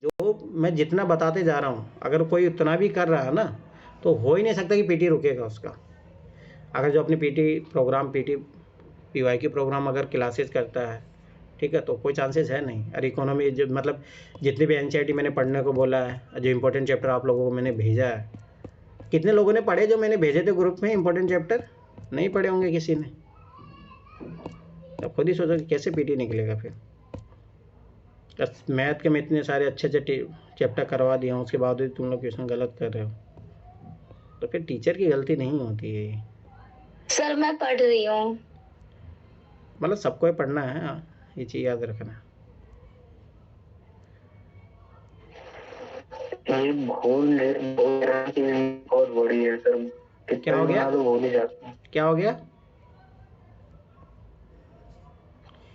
जो मैं जितना बताते जा रहा हूँ, अगर कोई उतना भी कर रहा है ना, तो हो ही नहीं सकता कि पीटी रुकेगा उसका। अगर जो अपनी PT program PT PYQ program अगर क्लासेस करता है, ठीक है, तो कोई चांसेस है नहीं। और इकोनॉमी जो मतलब जितनी भी एनसीईआरटी मैंने पढ़ने को बोला है, जो इंपॉर्टेंट चैप्टर आप लोगों को मैंने भेजा है, कितने लोगों ने पढ़े जो मैंने भेजे थे ग्रुप में इंपॉर्टेंट चैप्टर? नहीं पढ़े होंगे किसी ने। अब खुद ही सोचो कि कैसे पीटी निकलेगा फिर। मैथ के मैं इतने सारे अच्छे अच्छे चैप्टर करवा दिया हूँ, उसके बाद भी तुम लोग क्वेश्चन गलत कर रहे हो, तो फिर टीचर की गलती नहीं होती है ये। सर मैं पढ़ रही हूँ। मतलब सबको ही पढ़ना है, ये चीज़ याद रखना। ये भूल बहुत बड़ी है सर। क्या हो गया? तो भूल ही जाता हूँ। क्या हो गया?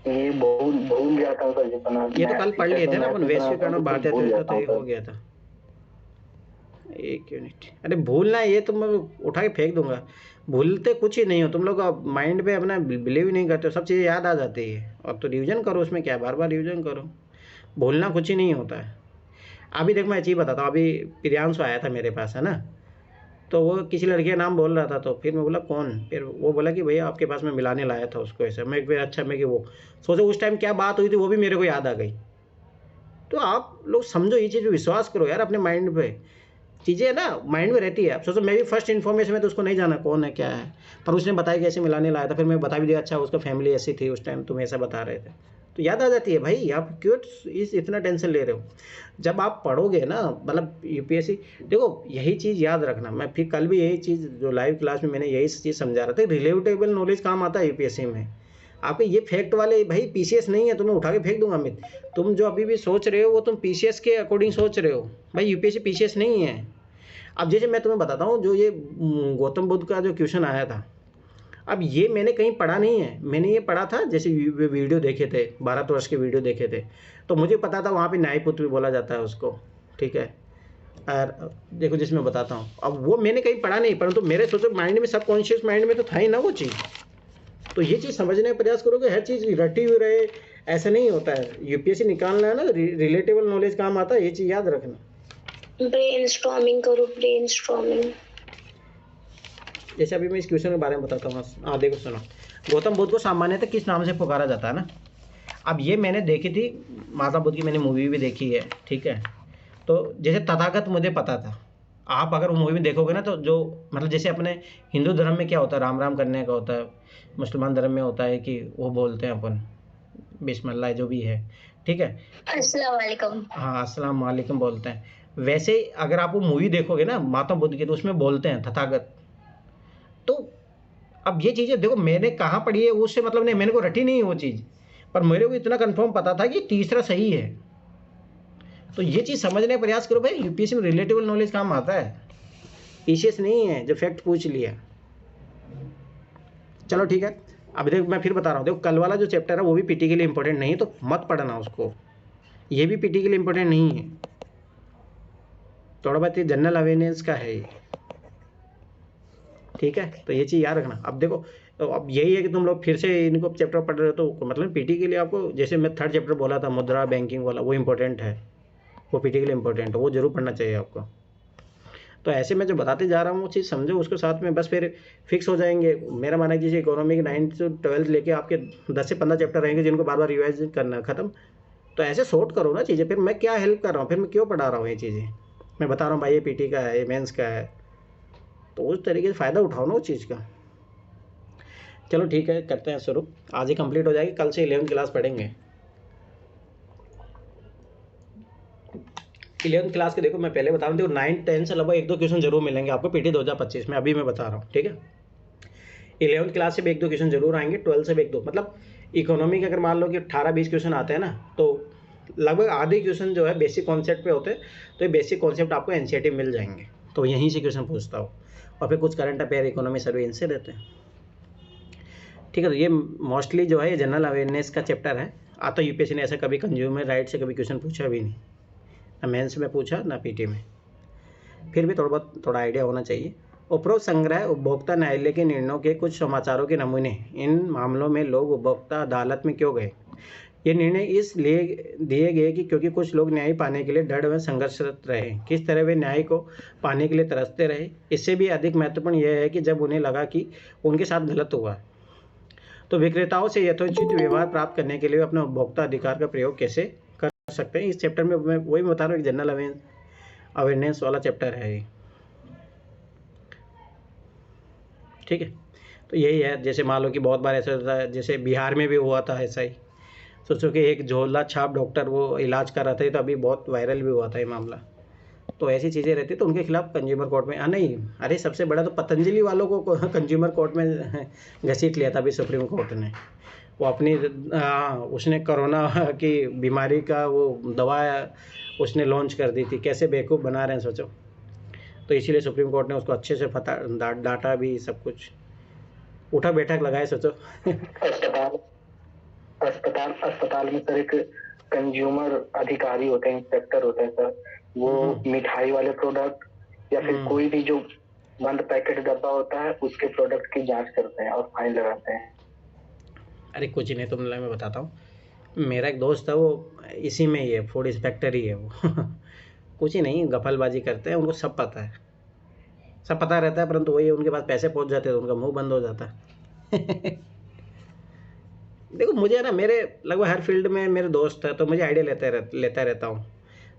ये भूल जाता हूँ सर जितना। ये तो कल पढ़ लिए थे ना अपन, वैश्वीकरण और भारतीय अर्थव्यवस्था, तो ये हो गया था। एक यूनिट, अरे भूलना ये तो मैं उठा के फेंक दूंगा। भूलते कुछ ही नहीं हो तुम लोग, माइंड पे अपना बिलीव ही नहीं करते हो, सब चीज़ें याद आ जाती है। और तो रिवीजन करो, उसमें क्या, बार बार रिवीजन करो। भूलना कुछ ही नहीं होता है। अभी देख मैं चीज़ बताता हूँ, अभी प्रियांशु आया था मेरे पास, है ना, तो वो किसी लड़के का नाम बोल रहा था, तो फिर मैं बोला कौन, फिर वो बोला कि भैया आपके पास मैं मिलाने लाया था उसको ऐसे। मैं फिर अच्छा, मैं कि वो सोचो उस टाइम क्या बात हुई थी, वो भी मेरे को याद आ गई। तो आप लोग समझो ये चीज़, विश्वास करो यार अपने माइंड पे। चीज़ें ना माइंड में रहती है। आप सोचो मैं भी फर्स्ट इन्फॉर्मेशन में तो उसको नहीं जाना कौन है क्या है, पर उसने बताया कि ऐसे मिलाने लाया था, फिर मैं बता भी दिया अच्छा उसका फैमिली ऐसी थी उस टाइम, तुम ऐसा बता रहे थे, तो याद आ जाती है भाई। आप क्यों इतना टेंशन ले रहे हो? जब आप पढ़ोगे ना, मतलब यूपीएससी, देखो यही चीज़ याद रखना। मैं फिर कल भी यही चीज़ जो लाइव क्लास में मैंने यही चीज़ समझा रहा था, रिलेटेबल नॉलेज काम आता है यूपीएससी में। आपके ये फैक्ट वाले भाई पीसीएस नहीं है, तुम्हें उठा के फेंक दूंगा अमित। तुम जो अभी भी सोच रहे हो वो तुम पीसीएस के अकॉर्डिंग सोच रहे हो भाई, यूपीएससी पीसीएस नहीं है। अब जैसे मैं तुम्हें बताता हूँ, जो ये गौतम बुद्ध का जो क्वेश्चन आया था, अब ये मैंने कहीं पढ़ा नहीं है, मैंने ये पढ़ा था जैसे वीडियो देखे थे, भारतवर्ष के वीडियो देखे थे, तो मुझे पता था वहाँ पे न्यायपुत्र भी बोला जाता है उसको, ठीक है। और देखो जिसमें बताता हूँ, अब वो मैंने कहीं पढ़ा नहीं, परंतु मेरे सोचो माइंड में, सबकॉन्शियस माइंड में तो था ही ना वो चीज़। तो ये चीज़ समझने का प्रयास करोगे, हर चीज़ रटी हुई रहे ऐसा नहीं होता है। यूपीएससी निकालना है ना, रिलेटेबल नॉलेज काम आता है, ये चीज़ याद रखना। ब्रेनस्टॉर्मिंग करो, ब्रेनस्टॉर्मिंग। जैसे अभी मैं इस क्वेश्चन के बारे में बताता हूँ। हाँ देखो सुनो, गौतम बुद्ध को सामान्यतः किस नाम से पुकारा जाता है ना। अब ये मैंने देखी थी, माता बुद्ध की मैंने मूवी भी देखी है, ठीक है। तो जैसे तथागत मुझे पता था। आप अगर मूवी में देखोगे ना, तो जो मतलब जैसे अपने हिंदू धर्म में क्या होता है, राम राम करने का होता है, मुसलमान धर्म में होता है कि वो बोलते हैं अपन बिस्मिल्लाह जो भी है, ठीक है, अस्सलाम वालेकुम। हाँ अस्सलाम वालेकुम बोलते हैं। वैसे अगर आप वो मूवी देखोगे ना माता बुद्ध की, तो उसमें बोलते हैं तथागत। तो अब ये चीज़ें देखो मैंने कहाँ पढ़ी है, उससे मतलब नहीं, मैंने को रटी नहीं वो चीज़, पर मेरे को इतना कंफर्म पता था कि तीसरा सही है। तो ये चीज़ समझने का प्रयास करो भाई, यूपीएससी में रिलेटेबल नॉलेज काम आता है, पीसीएस नहीं है जो फैक्ट पूछ लिया। चलो ठीक है, अब देखो मैं फिर बता रहा हूँ, देखो कल वाला जो चैप्टर है वो भी पीटी के लिए इंपॉर्टेंट नहीं है, तो मत पढ़ना उसको। ये भी पीटी के लिए इंपॉर्टेंट नहीं है, थोड़ा बहुत ये जनरल अवेयरनेस का है ये, ठीक है। तो ये चीज़ याद रखना। अब देखो, तो अब यही है कि तुम लोग फिर से इनको चैप्टर पढ़ रहे हो, तो मतलब पीटी के लिए आपको, जैसे मैं थर्ड चैप्टर बोला था मुद्रा बैंकिंग वाला, वो इंपॉर्टेंट है, वो पीटी के लिए इंपॉर्टेंट है, वो जरूर पढ़ना चाहिए आपको। तो ऐसे मैं जो बताते जा रहा हूँ वो चीज़ समझो, उसके साथ में बस फिर फिक्स हो जाएंगे। मेरा मानना है जैसे इकोनॉमी के 9th से 12th लेके आपके 10 से 15 चैप्टर रहेंगे जिनको बार बार रिवाइज करना है, खत्म। तो ऐसे सॉर्ट करो ना चीज़ें, फिर मैं क्या हेल्प कर रहा हूँ, फिर मैं क्यों पढ़ा रहा हूँ ये चीज़ें। मैं बता रहा हूँ भाई ये पीटी का है, ये मेंस का है, तो उस तरीके से फ़ायदा उठाओ ना उस चीज़ का। चलो ठीक है, करते हैं शुरू। आज ही कंप्लीट हो जाएगी, कल से 11th क्लास पढ़ेंगे। 11th क्लास के देखो मैं पहले बता रहा हूँ, देखो 9 10 से लगभग 1-2 क्वेश्चन जरूर मिलेंगे आपको पीटी 2025 में, अभी मैं बता रहा हूँ, ठीक है। 11th क्लास से भी 1-2 क्वेश्चन जरूर आएंगे, 12 से भी 1-2, मतलब इकोनॉमी के अगर मान लो कि 18-20 क्वेश्चन आते हैं ना, तो लगभग आधे क्वेश्चन जो है बेसिक कॉन्सेप्ट पे होते हैं। तो ये बेसिक कॉन्सेप्ट आपको एनसीईआरटी मिल जाएंगे, तो यहीं से क्वेश्चन पूछता हूँ। और फिर कुछ करंट अफेयर, इकोनॉमी, सर्वे, इनसे रहते हैं, ठीक है। तो ये मोस्टली जो है ये जनरल अवेयरनेस का चैप्टर है। आता यूपीएससी ने ऐसा कभी कंज्यूमर राइट से कभी क्वेश्चन पूछा भी नहीं, ना मेंस में पूछा ना पीटी में, फिर भी थोड़ा आइडिया होना चाहिए। उपरोक्त संग्रह उपभोक्ता न्यायालय के निर्णयों के कुछ समाचारों के नमूने। इन मामलों में लोग उपभोक्ता अदालत में क्यों गए? ये निर्णय इसलिए दिए गए कि क्योंकि कुछ लोग न्याय पाने के लिए दृढ़ व संघर्षरत रहे। किस तरह वे न्याय को पाने के लिए तरसते रहे। इससे भी अधिक महत्वपूर्ण यह है कि जब उन्हें लगा कि उनके साथ गलत हुआ, तो विक्रेताओं से यथोचित व्यवहार प्राप्त करने के लिए अपने उपभोक्ता अधिकार का प्रयोग कैसे कर सकते हैं। इस चैप्टर में मैं वही बता रहा हूँ, जनरल अवेयरनेस वाला चैप्टर है ये, ठीक है। तो यही है, जैसे मान लो कि बहुत बार ऐसा होता है, जैसे बिहार में भी हुआ था ऐसा ही। सोचो कि एक झोला छाप डॉक्टर वो इलाज कर रहा था, तो अभी बहुत वायरल भी हुआ था ये मामला। तो ऐसी चीज़ें रहती तो उनके खिलाफ कंज्यूमर कोर्ट में नहीं, अरे सबसे बड़ा तो पतंजलि वालों को कंज्यूमर कोर्ट में घसीट लिया था अभी सुप्रीम कोर्ट ने। वो अपनी उसने कोरोना की बीमारी का वो दवा उसने लॉन्च कर दी थी, कैसे बेवकूफ़ बना रहे हैं सोचो। तो इसीलिए सुप्रीम कोर्ट ने उसको अच्छे से डांटा भी, सब कुछ उठा बैठक लगाए सोचो। अस्पताल अस्पताल अस्पताल में सर एक कंज्यूमर अधिकारी होते हैं, इंस्पेक्टर होते हैं सर। वो मिठाई वाले प्रोडक्ट या फिर कोई भी जो बंद पैकेट डब्बा होता है उसके प्रोडक्ट की जांच करते हैं और फाइन लगाते हैं। अरे कुछ नहीं, तुम मैं बताता हूँ। मेरा एक दोस्त है, वो इसी में ही है, फूड इंस्पेक्टर ही है वो। कुछ ही नहीं, गफलबाजी करते हैं, उनको सब पता है, सब पता रहता है, परंतु वही उनके पास पैसे पहुंच जाते हैं तो उनका मुंह बंद हो जाता है। देखो मुझे ना, मेरे लगभग हर फील्ड में मेरे दोस्त है, तो मुझे आइडिया लेता रहता हूँ।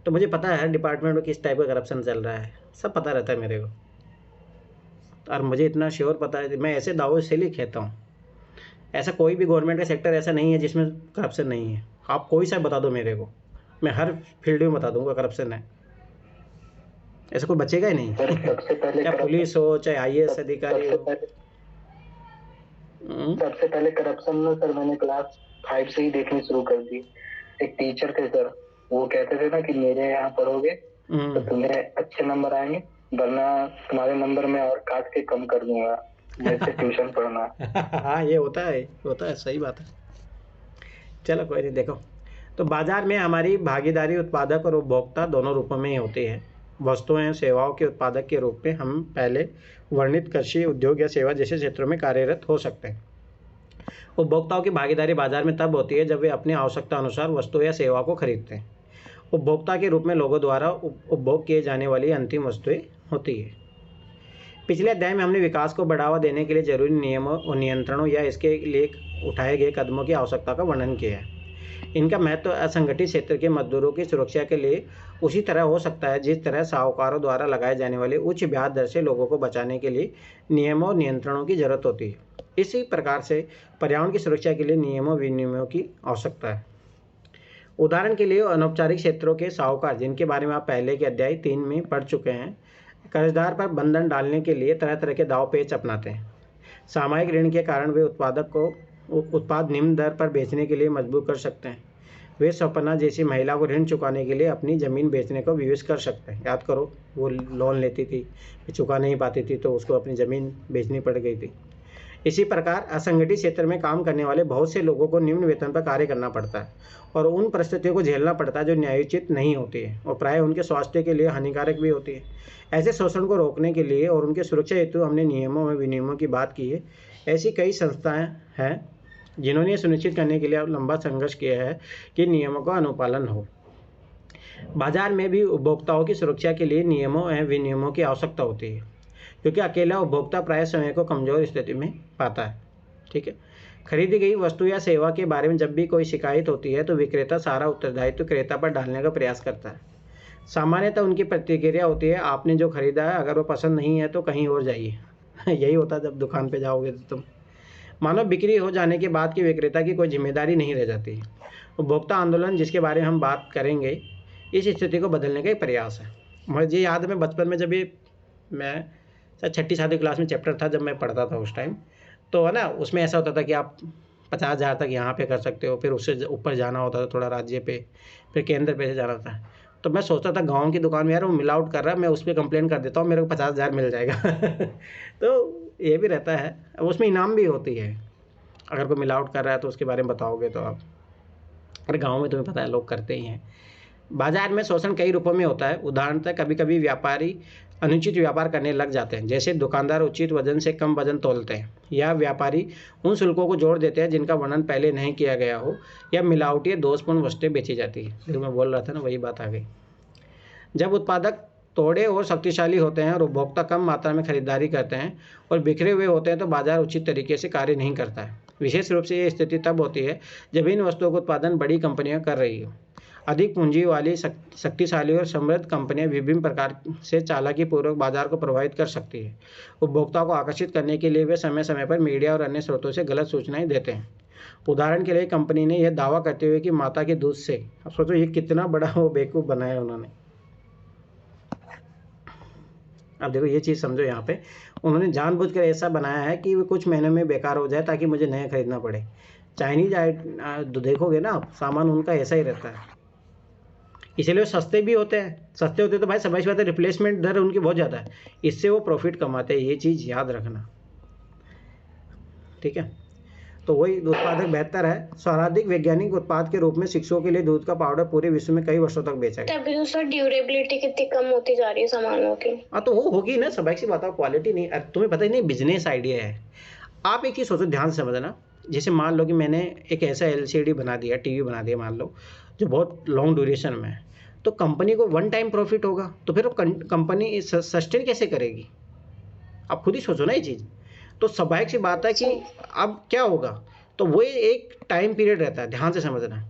तो मुझे पता है हर डिपार्टमेंट में किस टाइप का करप्शन चल रहा है, सब पता रहता है मेरे को। और मुझे इतना श्योर पता है, मैं ऐसे दावे से ही कहता हूँ, ऐसा कोई भी गवर्नमेंट का सेक्टर ऐसा नहीं है जिसमें करप्शन नहीं है। आप कोई सा बता दो मेरे को, मैं हर फील्ड में बता दूंगा करप्शन है, ऐसा कोई बचेगा ही नहीं। सबसे पहले चाहे पुलिस हो, चाहे आईएएस अधिकारी हो। सबसे पहले करप्शन में सर मैंने क्लास 5 से ही देखनी शुरू कर दी। एक टीचर थे सर, वो कहते थे ना कि मेरे यहाँ पढ़ोगे तो तुम्हें अच्छे नंबर आएंगे, वरना तुम्हारे नंबर में और काट के कम कर दूंगा, मेरे से ट्यूशन पढ़ना। हाँ ये होता है, सही बात है। चलो कोई नहीं, देखो तो बाजार में हमारी भागीदारी उत्पादक और उपभोक्ता दोनों रूपों में ही होती है। वस्तुएं एवं सेवाओं के उत्पादक के रूप में हम पहले वर्णित कृषि, उद्योग या सेवा जैसे क्षेत्रों में कार्यरत हो सकते हैं। उपभोक्ताओं की भागीदारी बाजार में तब होती है जब वे अपनी आवश्यकता अनुसार वस्तु या सेवा को खरीदते हैं। उपभोक्ता के रूप में लोगों द्वारा उपभोग किए जाने वाली अंतिम वस्तुएं होती है। पिछले अध्याय में हमने विकास को बढ़ावा देने के लिए जरूरी नियमों और नियंत्रणों या इसके लिए उठाए गए कदमों की आवश्यकता का वर्णन किया है। इनका महत्व असंगठित क्षेत्र के मजदूरों की सुरक्षा के लिए उसी तरह हो सकता है जिस तरह साहूकारों द्वारा लगाए जाने वाले उच्च ब्याज दर से लोगों को बचाने के लिए नियमों और नियंत्रणों की जरूरत होती है। इसी प्रकार से पर्यावरण की सुरक्षा के लिए नियमों विनियमों की आवश्यकता है। उदाहरण के लिए अनौपचारिक क्षेत्रों के साहूकार, जिनके बारे में आप पहले के अध्याय 3 में पढ़ चुके हैं, कर्जदार पर बंधन डालने के लिए तरह तरह के दाव पेच अपनाते हैं। सामयिक ऋण के कारण वे उत्पादक को उत्पाद निम्न दर पर बेचने के लिए मजबूर कर सकते हैं। वे सपना जैसी महिला को ऋण चुकाने के लिए अपनी ज़मीन बेचने को विवश कर सकते हैं। याद करो, वो लोन लेती थी, चुका नहीं पाती थी तो उसको अपनी ज़मीन बेचनी पड़ गई थी। इसी प्रकार असंगठित क्षेत्र में काम करने वाले बहुत से लोगों को निम्न वेतन पर कार्य करना पड़ता है और उन परिस्थितियों को झेलना पड़ता है जो न्यायोचित नहीं होती है और प्रायः उनके स्वास्थ्य के लिए हानिकारक भी होती है। ऐसे शोषण को रोकने के लिए और उनके सुरक्षा हेतु हमने नियमों और विनियमों की बात की है। ऐसी कई संस्थाएं हैं जिन्होंने सुनिश्चित करने के लिए लंबा संघर्ष किया है कि नियमों का अनुपालन हो। बाजार में भी उपभोक्ताओं की सुरक्षा के लिए नियमों एवं विनियमों की आवश्यकता होती है, क्योंकि अकेला उपभोक्ता प्राय समय को कमजोर स्थिति में पाता है। ठीक है, खरीदी गई वस्तु या सेवा के बारे में जब भी कोई शिकायत होती है तो विक्रेता सारा उत्तरदायित्व क्रेता पर डालने का प्रयास करता है। सामान्यतः उनकी प्रतिक्रिया होती है, आपने जो खरीदा है अगर वो पसंद नहीं है तो कहीं और जाइए। यही होता है जब दुकान पे जाओगे तो तुम। मानो बिक्री हो जाने के बाद की विक्रेता की कोई जिम्मेदारी नहीं रह जाती। उपभोक्ता आंदोलन, जिसके बारे में हम बात करेंगे, इस स्थिति को बदलने का एक प्रयास है। मुझे याद है, मैं बचपन में जब ये मैं 6ठी-7वीं क्लास में चैप्टर था जब मैं पढ़ता था उस टाइम, तो है ना, उसमें ऐसा होता था कि आप 50,000 तक यहाँ पे कर सकते हो, फिर उससे ऊपर जाना होता था थोड़ा राज्य पे, फिर केंद्र पे से जाना था। तो मैं सोचता था गाँव की दुकान में यार वो मिलावट कर रहा है, मैं उस पर कंप्लेन कर देता हूँ, मेरे को 50,000 मिल जाएगा। तो ये भी रहता है, अब उसमें इनाम भी होती है अगर कोई मिलावट कर रहा है तो उसके बारे में बताओगे तो आप। अरे गाँव में तुम्हें पता है लोग करते ही हैं। बाजार में शोषण कई रूपों में होता है। उदाहरणतः कभी कभी व्यापारी अनुचित व्यापार करने लग जाते हैं। जैसे दुकानदार उचित वजन से कम वजन तोलते हैं, या व्यापारी उन शुल्कों को जोड़ देते हैं जिनका वर्णन पहले नहीं किया गया हो, या मिलावटी दोषपूर्ण वस्तुएं बेची जाती है। जो मैं बोल रहा था ना, वही बात आ गई। जब उत्पादक थोड़े और शक्तिशाली होते हैं और उपभोक्ता कम मात्रा में खरीदारी करते हैं और बिखरे हुए होते हैं, तो बाजार उचित तरीके से कार्य नहीं करता है। विशेष रूप से ये स्थिति तब होती है जब इन वस्तुओं का उत्पादन बड़ी कंपनियां कर रही हो। अधिक पूंजी वाली शक्तिशाली और समृद्ध कंपनियां विभिन्न प्रकार से चालाकी पूर्वक बाजार को प्रभावित कर सकती है। उपभोक्ताओं को आकर्षित करने के लिए वे समय समय पर मीडिया और अन्य स्रोतों से गलत सूचनाएं देते हैं। उदाहरण के लिए कंपनी ने यह दावा करते हुए कि माता के दूध से, अब सोचो ये कितना बड़ा वो बेवकूफ़ बनाया उन्होंने। अब देखो ये चीज़ समझो, यहाँ पे उन्होंने जानबूझकर ऐसा बनाया है कि वो कुछ महीने में बेकार हो जाए ताकि मुझे नया खरीदना पड़े। चाइनीज देखोगे ना आप, सामान उनका ऐसा ही रहता है, इसलिए वो सस्ते भी होते हैं। सस्ते होते तो भाई समझ बात है, रिप्लेसमेंट दर उनकी बहुत ज़्यादा है, इससे वो प्रॉफिट कमाते हैं। ये चीज़ याद रखना, ठीक है। तो वही उत्पादक बेहतर है। सर्वाधिक वैज्ञानिक उत्पाद के रूप में शिशुओं के लिए दूध का पाउडर पूरे विश्व में कई वर्षों तक बेचा गया। अभी तो सर ड्यूरेबिलिटी कितनी कम होती जा रही है सामानों की। हाँ तो वो होगी ना, स्वाभाविक सी बात है, क्वालिटी नहीं। तुम्हें पता ही नहीं, बिजनेस आइडिया है। आप एक चीज़ सोचो, ध्यान से समझना। जैसे मान लो कि मैंने एक ऐसा LCD बना दिया, टीवी बना दिया मान लो, जो बहुत लॉन्ग ड्यूरेशन में है, तो कंपनी को वन टाइम प्रॉफिट होगा, तो फिर कंपनी सस्टेन कैसे करेगी? आप खुद ही सोचो ना ये चीज़। तो स्वाभाविक सी बात है कि अब क्या होगा, तो वो एक टाइम पीरियड रहता है, ध्यान से समझना।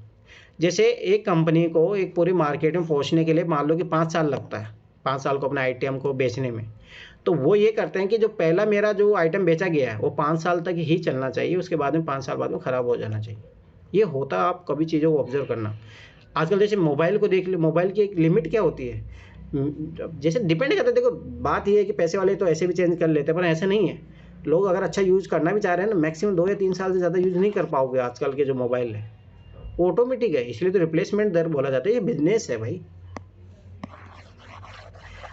जैसे एक कंपनी को एक पूरी मार्केट में पहुंचने के लिए मान लो कि 5 साल लगता है, 5 साल को अपना आइटम को बेचने में। तो वो ये करते हैं कि जो पहला मेरा जो आइटम बेचा गया है वो 5 साल तक ही चलना चाहिए, उसके बाद में 5 साल बाद में ख़राब हो जाना चाहिए। ये होता है, आप कभी चीज़ों को ऑब्जर्व करना। आजकल जैसे मोबाइल को देख लो, मोबाइल की एक लिमिट क्या होती है, जैसे डिपेंड करता है। देखो बात ये है कि पैसे वाले तो ऐसे भी चेंज कर लेते हैं, पर ऐसा नहीं है। लोग अगर अच्छा यूज़ करना भी चाह रहे हैं ना, मैक्सिमम 2 या 3 साल से ज़्यादा यूज़ नहीं कर पाओगे। आजकल के जो मोबाइल है वो ऑटोमेटिक है, इसलिए तो रिप्लेसमेंट दर बोला जाता है। ये बिजनेस है भाई।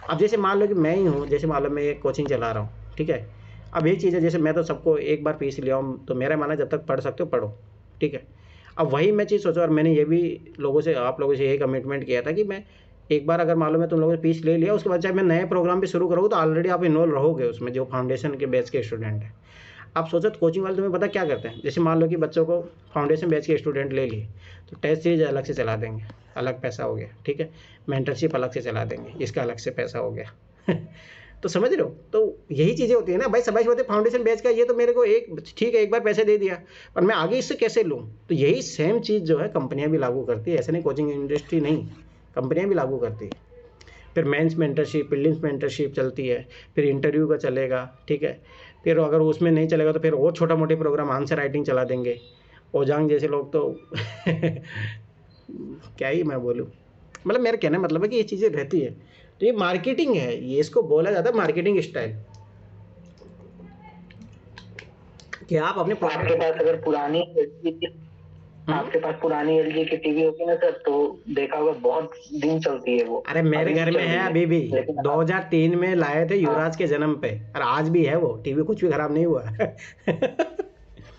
अब जैसे मान लो कि मैं ही हूँ, जैसे मान लो मैं एक कोचिंग चला रहा हूँ, ठीक है। अब ये चीज़ है, जैसे मैं तो सबको एक बार फीस लिया हूँ, तो मेरा माना जब तक पढ़ सकते हो पढ़ो, ठीक है। अब वही मैं चीज़ सोचो, और मैंने ये भी लोगों से, आप लोगों से यही कमिटमेंट किया था कि मैं एक बार अगर मान लो मैं तुम लोगों से फीस ले लिया, उसके बाद चाहे मैं नए प्रोग्राम भी शुरू करूँ, तो ऑलरेडी आप इन्वॉल्व रहोगे उसमें, जो फाउंडेशन के बैच के स्टूडेंट हैं। आप सोचो तो कोचिंग वाले तुम्हें पता क्या करते हैं, जैसे मान लो कि बच्चों को फाउंडेशन बैच के स्टूडेंट ले लिए, तो टेस्ट सीरीज अलग से चला देंगे, अलग पैसा हो गया, ठीक है। मेंटरशिप अलग से चला देंगे, इसका अलग से पैसा हो गया। तो समझ रहे हो, तो यही चीज़ें होती है ना भाई। समझ बात है, फाउंडेशन बैच का ये तो मेरे को एक ठीक है, एक बार पैसे दे दिया, पर मैं आगे इससे कैसे लूँ? तो यही सेम चीज़ जो है कंपनियाँ भी लागू करती है। ऐसे नहीं कोचिंग इंडस्ट्री नहीं, कंपनियाँ भी लागू करती है। फिर मेंस मेंटरशिप, प्रीलिम्स मेंटरशिप चलती है, फिर इंटरव्यू का चलेगा, ठीक है। फिर अगर उसमें नहीं चलेगा तो फिर और छोटा मोटे प्रोग्राम आंसर राइटिंग चला देंगे। ओजांग जैसे लोग तो क्या ही मैं बोलूँ, मतलब मेरा कहना मतलब है कि ये चीज़ें रहती है। तो ये मार्केटिंग है, ये इसको बोला जाता है मार्केटिंग स्टाइल, कि आप अपने आपके पास अगर पुरानी आपके पास पुरानी LG की टीवी होगी ना सर, तो देखा होगा बहुत दिन चलती है वो। अरे मेरे घर में है अभी भी, 2003 में लाए थे युवराज के जन्म पे, और आज भी है वो टीवी, कुछ भी खराब नहीं हुआ।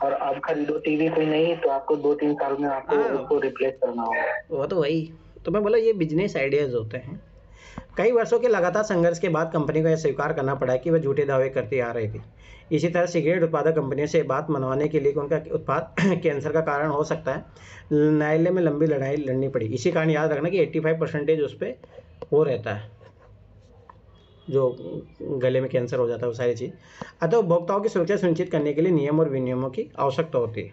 और अब खरीदो टीवी कोई नहीं, तो आपको 2-3 साल में आपको उसको रिप्लेस करना होगा। वो तो वही तो मैं बोला, ये बिजनेस आइडियाज होते हैं। कई वर्षों के लगातार संघर्ष के बाद कंपनी को यह स्वीकार करना पड़ा कि वह झूठे दावे करती आ रही थी। इसी तरह सिगरेट उत्पादक कंपनियों से बात मनवाने के लिए कि उनका उत्पाद कैंसर का कारण हो सकता है, न्यायालय में लंबी लड़ाई लड़नी पड़ी। इसी कारण याद रखना कि 85% उस पर वो रहता है, जो गले में कैंसर हो जाता है, वो सारी चीज़। अतः उपभोक्ताओं की सुरक्षा सुनिश्चित करने के लिए नियम और विनियमों की आवश्यकता होती है।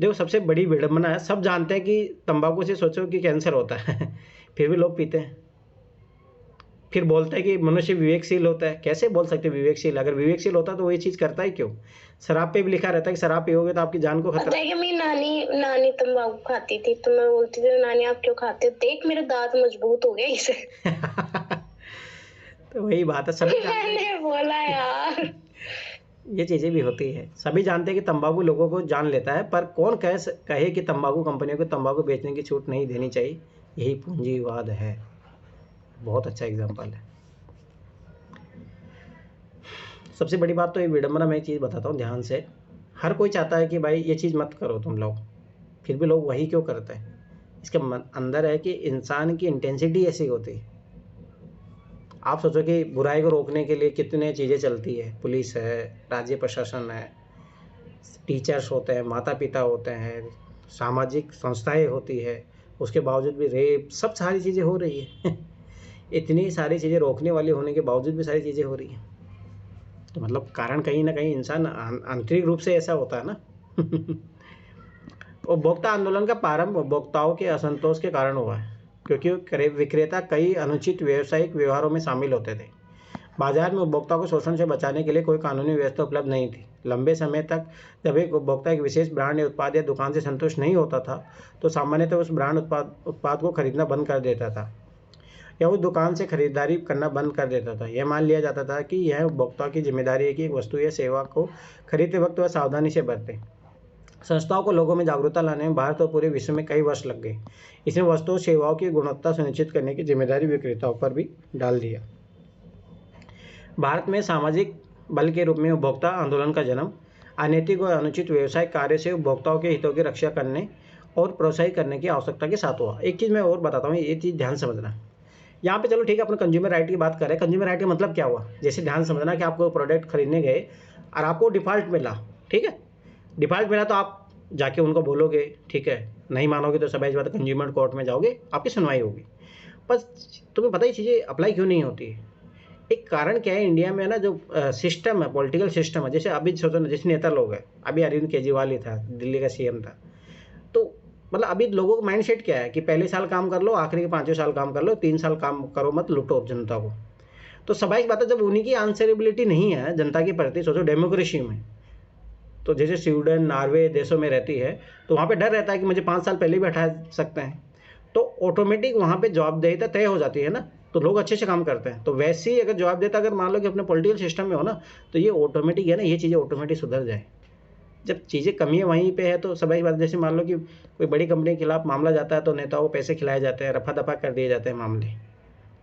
देखो सबसे बड़ी विडंबना है, सब जानते हैं कि तंबाकू से सोचो कि कैंसर होता है, फिर भी लोग पीते हैं। फिर बोलते हैं कि मनुष्य विवेकशील होता है। कैसे बोल सकते विवेकशील? अगर विवेकशील होता तो वो ये चीज़ करता ही क्यों? शराब पे भी लिखा रहता है कि शराब पियोगे तो आपकी जान को खतरा। पता है कि मेरी नानी तंबाकू खाती थी, तो मैं बोलती थी नानी आप क्यों खाते हो? देख मेरे दांत मजबूत हो गए इसे। तो वही बात है, सभी मैंने बोला यार ये चीज़ें भी होती है। सभी जानते हैं कि तंबाकू लोगों को जान लेता है, पर कौन कहे कि तंबाकू कंपनियों को तंबाकू बेचने की छूट नहीं देनी चाहिए? यही पूंजीवाद है। बहुत अच्छा एग्जाम्पल है। सबसे बड़ी बात तो ये विडंबना, मैं एक चीज़ बताता हूँ ध्यान से। हर कोई चाहता है कि भाई ये चीज़ मत करो तुम लोग, फिर भी लोग वही क्यों करते हैं? इसका अंदर है कि इंसान की इंटेंसिटी ऐसी होती है। आप सोचो कि बुराई को रोकने के लिए कितने चीज़ें चलती है, पुलिस है, राज्य प्रशासन है, टीचर्स होते हैं, माता पिता होते हैं, सामाजिक संस्थाएं होती है, उसके बावजूद भी रेप, सब सारी चीज़ें हो रही है इतनी सारी चीज़ें रोकने वाली होने के बावजूद भी सारी चीज़ें हो रही हैं। तो मतलब कारण कहीं ना कहीं इंसान आंतरिक रूप से ऐसा होता है ना उपभोक्ता आंदोलन का प्रारंभ उपभोक्ताओं के असंतोष के कारण हुआ है, क्योंकि विक्रेता कई अनुचित व्यावसायिक व्यवहारों में शामिल होते थे। बाजार में उपभोक्ता को शोषण से बचाने के लिए कोई कानूनी व्यवस्था उपलब्ध नहीं थी। लंबे समय तक जब एक उपभोक्ता एक विशेष ब्रांड या उत्पाद या दुकान से संतुष्ट नहीं होता था, तो सामान्यतः उस ब्रांड उत्पाद को खरीदना बंद कर देता था या उस दुकान से खरीदारी करना बंद कर देता था। यह मान लिया जाता था कि यह उपभोक्ता की जिम्मेदारी है कि एक वस्तु या सेवा को खरीदते वक्त वह सावधानी से बरते। संस्थाओं को लोगों में जागरूकता लाने में भारत और पूरे विश्व में कई वर्ष लग गए। इसने वस्तुओं सेवाओं की गुणवत्ता सुनिश्चित करने की जिम्मेदारी विक्रेताओं पर भी डाल दिया। भारत में सामाजिक बल के रूप में उपभोक्ता आंदोलन का जन्म अनैतिक और अनुचित व्यवसायिक कार्य से उपभोक्ताओं के हितों की रक्षा करने और प्रोत्साहित करने की आवश्यकता के साथ हुआ। एक चीज़ मैं और बताता हूँ, ये चीज़ ध्यान समझना। यहाँ पे चलो ठीक है, अपने कंज्यूमर राइट की बात करें। कंज्यूमर राइट का मतलब क्या हुआ, जैसे ध्यान समझना कि आपको प्रोडक्ट खरीदने गए और आपको डिफ़ॉल्ट मिला, ठीक है, डिफ़ॉल्ट मिला तो आप जाके उनको बोलोगे, ठीक है, नहीं मानोगे तो सबाइज बात कंज्यूमर कोर्ट में जाओगे, आपकी सुनवाई होगी। बस तुम्हें पता ही चीज़ें अप्लाई क्यों नहीं होती है। एक कारण क्या है, इंडिया में ना जो सिस्टम है, पॉलिटिकल सिस्टम है, जैसे अभी सोचो ना, जैसे नेता लोग हैं, अभी अरविंद केजरीवाल ही था, दिल्ली का सीएम था, तो मतलब अभी लोगों का माइंडसेट क्या है कि पहले साल काम कर लो, आखिरी के 5वें साल काम कर लो, 3 साल काम करो मत, लूटो जनता को। तो स्वाभाविक बात है, जब उन्हीं की आंसरेबिलिटी नहीं है जनता के प्रति, सोचो डेमोक्रेसी में, तो जैसे स्वीडन, नॉर्वे देशों में रहती है, तो वहाँ पे डर रहता है कि मुझे 5 साल पहले भी हटा सकते हैं, तो ऑटोमेटिक वहाँ पे जवाबदेहिता तय हो जाती है ना, तो लोग अच्छे से काम करते हैं। तो वैसे ही अगर जवाबदेहिता अगर मान लो कि अपने पॉलिटिकल सिस्टम में हो ना, तो ये ऑटोमेटिक है ना, ये चीज़ें ऑटोमेटिक सुधर जाए। जब चीज़ें कमी है वहीं पे है, तो सभी बात, जैसे मान लो कि कोई बड़ी कंपनी के खिलाफ मामला जाता है, तो नेताओं को पैसे खिलाए जाते हैं, रफा दफा कर दिए जाते हैं मामले,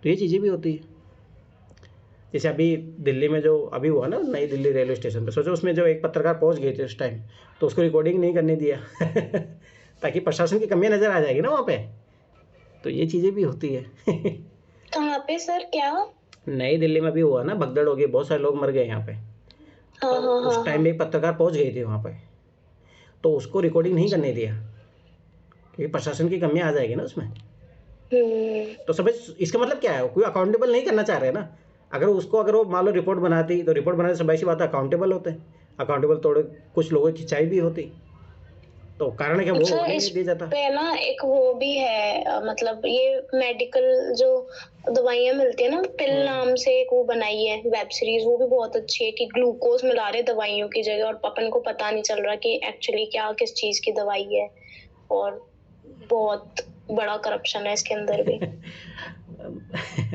तो ये चीज़ें भी होती है। जैसे अभी दिल्ली में जो अभी हुआ ना, नई दिल्ली रेलवे स्टेशन पे, सोचो उसमें जो एक पत्रकार पहुंच गए थे उस टाइम, तो उसको रिकॉर्डिंग नहीं करने दिया ताकि प्रशासन की कमियां नज़र आ जाएगी ना वहाँ पे, तो ये चीज़ें भी होती है कहाँ पे सर, क्या? नई दिल्ली में भी हुआ ना, भगदड़ हो गई, बहुत सारे लोग मर गए यहाँ पे। हाँ तो हाँ उस हाँ टाइम में एक पत्रकार पहुंच गई थी वहाँ पे, तो उसको रिकॉर्डिंग नहीं करने दिया क्योंकि प्रशासन की कमियां आ जाएगी ना उसमें। तो समझ, इसका मतलब क्या है, कोई अकाउंटेबल नहीं करना चाह रहे ना। अगर वो मान लो रिपोर्ट बनाती, तो रिपोर्ट बनाने से सबाई सी बात है, अकाउंटेबल होते हैं, अकाउंटेबल थोड़े कुछ लोगों की खिंचाई भी होती, तो कारण है कि वो अच्छा, होने इस नहीं दिया जाता। पे ना एक वो भी है, मतलब ये मेडिकल जो दवाइयाँ मिलती है ना, पिल नाम से एक वो बनाई है वेब सीरीज, वो भी बहुत अच्छी है, कि ग्लूकोज मिला रहे दवाइयों की जगह और अपन को पता नहीं चल रहा कि एक्चुअली क्या किस चीज की दवाई है, और बहुत बड़ा करप्शन है इसके अंदर भी।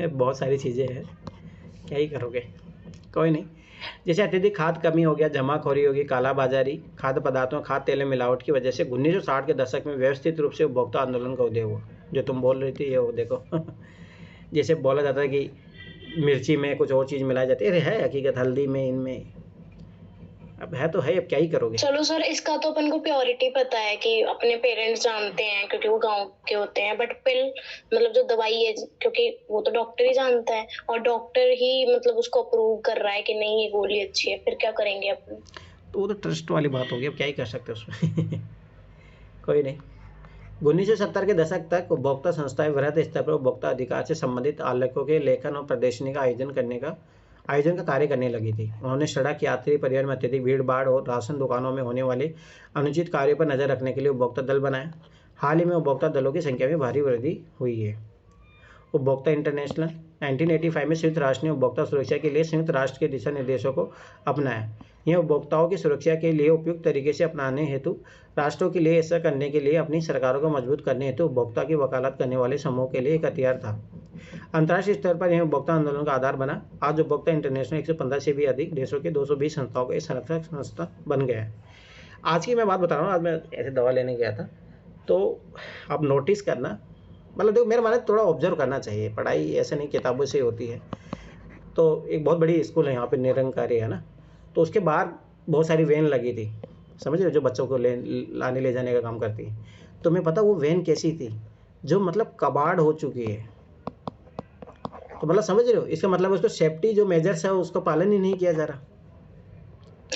बहुत सारी चीज़ें हैं, क्या ही करोगे, कोई नहीं। जैसे अत्यधिक खाद कमी हो गया, जमाखोरी होगी, कालाबाजारी, खाद्य पदार्थों, खाद्य तेल में मिलावट की वजह से 1960 के दशक में व्यवस्थित रूप से उपभोक्ता आंदोलन का उदय हुआ। जो तुम बोल रही थी ये वो देखो जैसे बोला जाता है कि मिर्ची में कुछ और चीज़ मिलाई जाती है, अरे है हकीकत, हल्दी में, इनमें, अब है तो है, अब क्या ही करोगे। चलो सर, इसका तो अपन को प्योरिटी पता है कि अपने पेरेंट्स जानते हैं क्योंकि वो गांव के होते हैं, बट पिल मतलब जो दवाई है, क्योंकि वो तो डॉक्टर ही जानता है, और डॉक्टर ही मतलब उसको अप्रूव कर रहा है कि नहीं ये गोली अच्छी है, फिर क्या करेंगे अपन। तो वो तो ट्रस्ट वाली बात होगी, अब क्या ही कर सकते हैं उसमें कोई नहीं। 1970 के दशक तक उपभोक्ता संस्थाएं वृहद स्तर पर उपभोक्ता अधिकार से संबंधित आलेखों के लेखन और प्रदर्शनी का आयोजन का कार्य करने लगी थी। उन्होंने सड़क, यात्री परिवहन में अत्यधिक भीड़ भाड़ और राशन दुकानों में होने वाले अनुचित कार्यों पर नजर रखने के लिए उपभोक्ता दल बनाया। हाल ही में उपभोक्ता दलों की संख्या में भारी वृद्धि हुई है। उपभोक्ता इंटरनेशनल 1985 में संयुक्त राष्ट्र ने उपभोक्ता सुरक्षा के लिए संयुक्त राष्ट्र के दिशा निर्देशों को अपनाया। यह उपभोक्ताओं की सुरक्षा के लिए उपयुक्त तरीके से अपनाने हेतु राष्ट्रों के लिए ऐसा करने के लिए अपनी सरकारों को मजबूत करने हेतु उपभोक्ता की वकालत करने वाले समूह के लिए एक हथियार था। अंतर्राष्ट्रीय स्तर पर यह उपभोक्ता आंदोलन का आधार बना। आज उपभोक्ता इंटरनेशनल 115 से भी अधिक देशों के 220 संस्थाओं का एक संरक्षक संस्था बन गया है। आज की मैं बात बता रहा हूँ, आज मैं ऐसे दवा लेने गया था, तो आप नोटिस करना, मतलब देखो मेरा मानना थोड़ा ऑब्जर्व करना चाहिए, पढ़ाई ऐसे नहीं किताबों से होती है। तो एक बहुत बड़ी स्कूल है यहाँ पे, निरंकारी है ना, तो उसके बाहर बहुत सारी वैन लगी थी, समझ रहे हो, जो बच्चों को लाने ले जाने का काम करती है। तो मैं पता वो वैन कैसी थी, जो मतलब कबाड़ हो चुकी है, तो मतलब समझ रहे हो, इसका मतलब उसको सेफ्टी जो मेजर्स है उसको पालन ही नहीं किया जा रहा।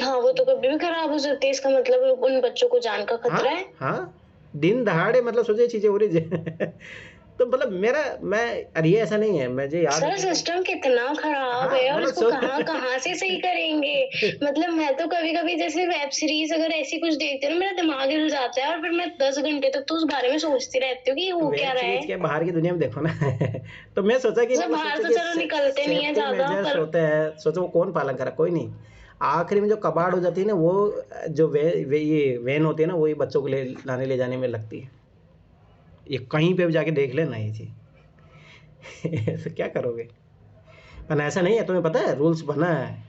हाँ, वो तो कभी भी खराब हो सकती है, इसका मतलब उन बच्चों को जान का खतरा है। हाँ, दिन दहाड़े मतलब सोचिए चीजें हो रही है। तो मतलब अरे ये ऐसा नहीं है, मुझे याद सर है सिस्टम कितना खराब है और मतलब इसको कहाँ से सही करेंगे। मतलब मैं तो कभी कभी जैसे वेब सीरीज अगर ऐसी कुछ देखती हूँ ना, मेरा दिमाग हिल जाता है और फिर मैं 10 घंटे तक तो उस बारे में सोचती रहती हूँ कि वो क्या वेब रहा सीरीज है। के बाहर की दुनिया में देखो ना। तो मैं सोचा कि मतलब बाहर तो चलो निकलते नहीं है सेफ्टी ज्यादा, मेजर्स पर होते हैं, सोचो वो कौन पालन करा, कोई नहीं। आखिरी में जो कबाड़ हो जाती है ना, वो जो ये वैन होती है ना, वही बच्चों को लाने ले जाने में लगती है। ये कहीं पे भी जाके देख लेना ये चीज। ऐसे क्या करोगे। पर ऐसा नहीं है, तुम्हें पता है रूल्स बना है,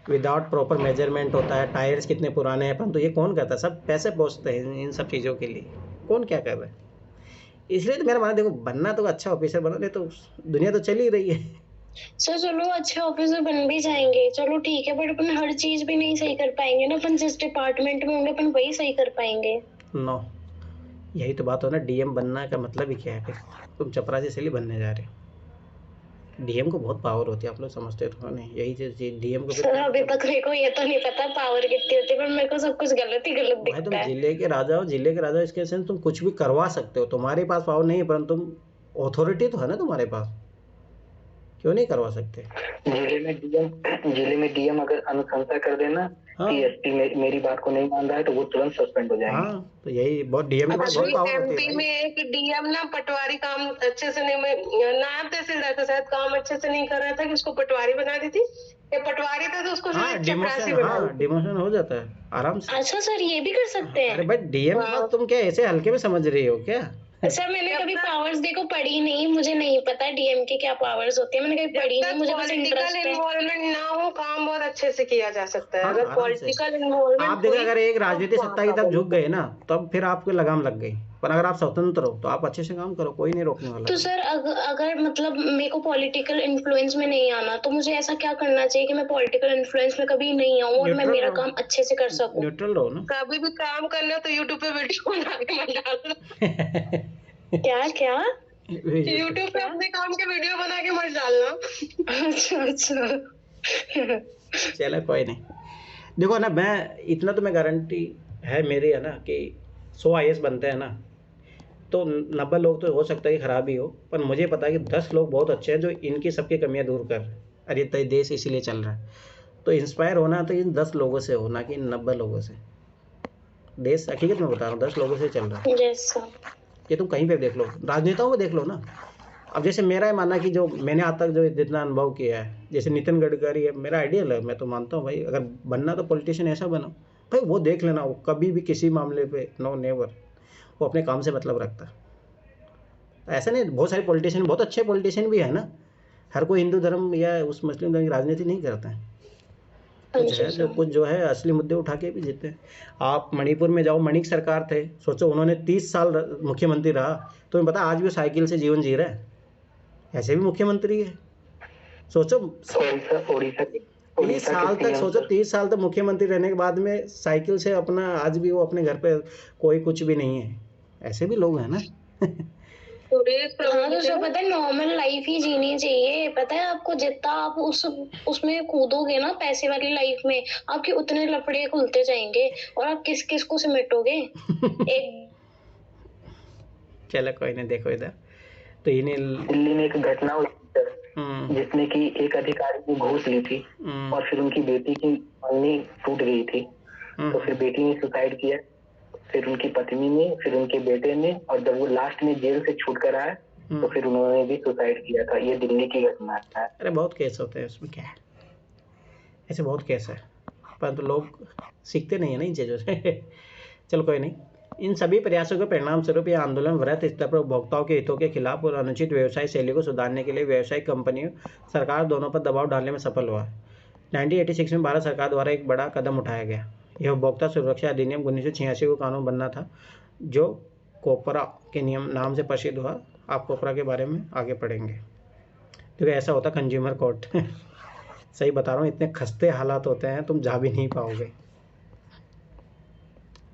विदाउट प्रॉपर मेजरमेंट होता है, टायर्स कितने पुराने हैं, परंतु ये कौन करता है, सब पैसे पहुँचते हैं इन सब चीज़ों के लिए, कौन क्या कर रहा है। इसलिए तो मेरा मानना, देखो बनना तो अच्छा ऑफिसर बनो, नहीं तो दुनिया तो चल ही रही है। सर चलो अच्छे ऑफिसर बन भी जाएंगे, चलो ठीक है, बट अपन हर चीज भी नहीं सही कर पाएंगे ना। अपन जिस डिपार्टमेंट में होंगे अपन वही सही कर पाएंगे। नो, यही तो बात हो ना, डीएम बनना का मतलब ही क्या है फिर, तुम चपरासी से ही बनने जा रहे हो। डीएम को बहुत पावर होती है, आप लोग समझते हो नहीं, यही चीज डीएम को फिर सर अभी तक मेरे को ये तो नहीं पता पावर कितनी होती है, पर मेरे को सब कुछ गलत ही गलत भाई तुम दिखता है। जिले के राजा हो, जिले के राजा इसके सेंस तुम कुछ भी करवा सकते हो, तुम्हारे पास पावर नहीं है, परंतु तुम अथॉरिटी तो है ना तुम्हारे पास, क्यों नहीं करवा सकते। जिले में डीएम अगर अनुशंसा कर देना हाँ कि एसपी मेरी बात को नहीं मान रहा है तो वो तुरंत सस्पेंड हो जाएंगे। हाँ, तो यही बहुत डीएम के पास बहुत पावर होती है एमपी भाई। में एक डीएम ना पटवारी काम अच्छे से नहीं, नायब तहसीलदार था शायद, काम अच्छे से नहीं कर रहा था कि उसको पटवारी बना दी थी। ये पटवारी था तो उसको हाँ शायद डिमोशन, चपरासी बना दी थी। डिमोशन हो जाता है आराम से। अच्छा सर ये भी कर सकते अरे हैं। भाई डीएम के हाँ। पास तुम क्या ऐसे हल्के में समझ रही हो क्या। सर मैंने कभी पावर्स देखो पढ़ी नहीं, मुझे नहीं पता डीएम के क्या पावर्स होते हैं, मैंने कभी पढ़ी नहीं, मुझे बस पॉलिटिकल इंटरेस्ट है। इन्वॉल्वमेंट ना हो, काम बहुत अच्छे से किया जा सकता है। हाँ, अगर आराम से। पॉलिटिकल आप इन्वॉल्वमेंट देखो, हुई अगर एक तो राजनीतिक वहाँ सत्ता की का तरफ झुक बनेगा। गए ना, तब फिर आपको लगाम लग गई। पर अगर आप स्वतंत्र हो तो आप अच्छे से काम करो, कोई नहीं रोकने वाला। तो सर अगर मतलब मेरे को पॉलिटिकल इन्फ्लुएंस में नहीं आना, तो मुझे ऐसा क्या करना चाहिए कि मैं पॉलिटिकल इन्फ्लुएंस में कभी नहीं आऊं और मैं न्यूट्रल मेरा रहो, काम अच्छे से कर सकूं। न्यूट्रल रहो ना। कभी भी काम करना हो तो यूट्यूब पे वीडियो बना के मत डालना। क्या क्या यूट्यूब पे अपने काम के वीडियो बना के मत डालना। अच्छा। चलो कोई नहीं। देखो ना, मैं इतना तो मैं गारंटी है मेरी है ना कि 100 आईएएस बनते हैं ना, तो 90 लोग तो हो सकता है कि खराब ही हो, पर मुझे पता है कि 10 लोग बहुत अच्छे हैं जो इनकी सबकी कमियां दूर कर। अरे देश इसीलिए चल रहा है, तो इंस्पायर होना तो इन 10 लोगों से हो, ना कि इन 90 लोगों से। देश हकीकत में बता रहा हूँ 10 लोगों से चल रहा है। जैसा ये तुम कहीं पे देख लो, राजनेताओं में देख लो ना। अब जैसे मेरा है मानना कि जो मैंने आज तक जो जितना अनुभव किया है, जैसे नितिन गडकरी है मेरा आइडियल है, मैं तो मानता हूँ भाई अगर बनना तो पॉलिटिशियन ऐसा बनो भाई, वो देख लेना, वो कभी भी किसी मामले पे नो नेवर वो अपने काम से मतलब रखता। ऐसा नहीं, बहुत सारे पॉलिटिशियन, बहुत अच्छे पॉलिटिशियन भी है ना, हर कोई हिंदू धर्म या उस मुस्लिम धर्म की राजनीति नहीं करता है। कुछ है जो कुछ जो है असली मुद्दे उठा के भी जीते हैं। आप मणिपुर में जाओ, मणिक सरकार थे, सोचो उन्होंने 30 साल मुख्यमंत्री रहा, तो मैं पता आज भी वो साइकिल से जीवन जी रहा है, ऐसे भी मुख्यमंत्री है। सोचो ओडिशा 30 साल तक, सोचो 30 साल तक मुख्यमंत्री रहने के बाद में साइकिल से अपना, आज भी वो अपने घर पे कोई कुछ भी नहीं है, ऐसे भी लोग हैं ना। हाँ तो सर पता है नॉर्मल लाइफ ही जीनी चाहिए। पता है आपको जितना आप उसमें कूदोगे ना पैसे वाली लाइफ में, आपके उतने लफड़े खुलते जाएंगे और आप किस किस को समेटोगे। एक चलो कोई नहीं, देखो इधर तो इन्हें दिल्ली में एक घटना हुई जिसमें कि एक अधिकारी ने घूस ली थी और फिर उनकी बेटी की मंगनी टूट गई थी, तो फिर बेटी ने सुसाइड किया, फिर उनकी पत्नी ने, फिर उनके बेटे ने, और जब वो लास्ट में जेल से छूट कर आए तो फिर उन्होंने भी सुसाइड किया था। ये दिल्ली की घटना है। अरे बहुत केस होते हैं उसमें, क्या है, ऐसे बहुत केस है, परंतु लोग सीखते नहीं है ना इन चीज़ों से। चलो कोई नहीं, इन सभी प्रयासों के परिणाम स्वरूप यह आंदोलन वृहत स्तर पर उपभोक्ताओं के हितों के खिलाफ और अनुचित व्यवसाय शैली को सुधारने के लिए व्यावसायिक कंपनियों, सरकार दोनों पर दबाव डालने में सफल हुआ। 1986 में भारत सरकार द्वारा एक बड़ा कदम उठाया गया। यह उपभोक्ता सुरक्षा अधिनियम 1986 को कानून बनना था, जो कोपरा के नियम नाम से प्रसिद्ध हुआ। आप कोपरा के बारे में आगे पढ़ेंगे। क्योंकि ऐसा होता कंज्यूमर कोर्ट। सही बता रहा हूँ, इतने खस्ते हालात होते हैं तुम जा भी नहीं पाओगे,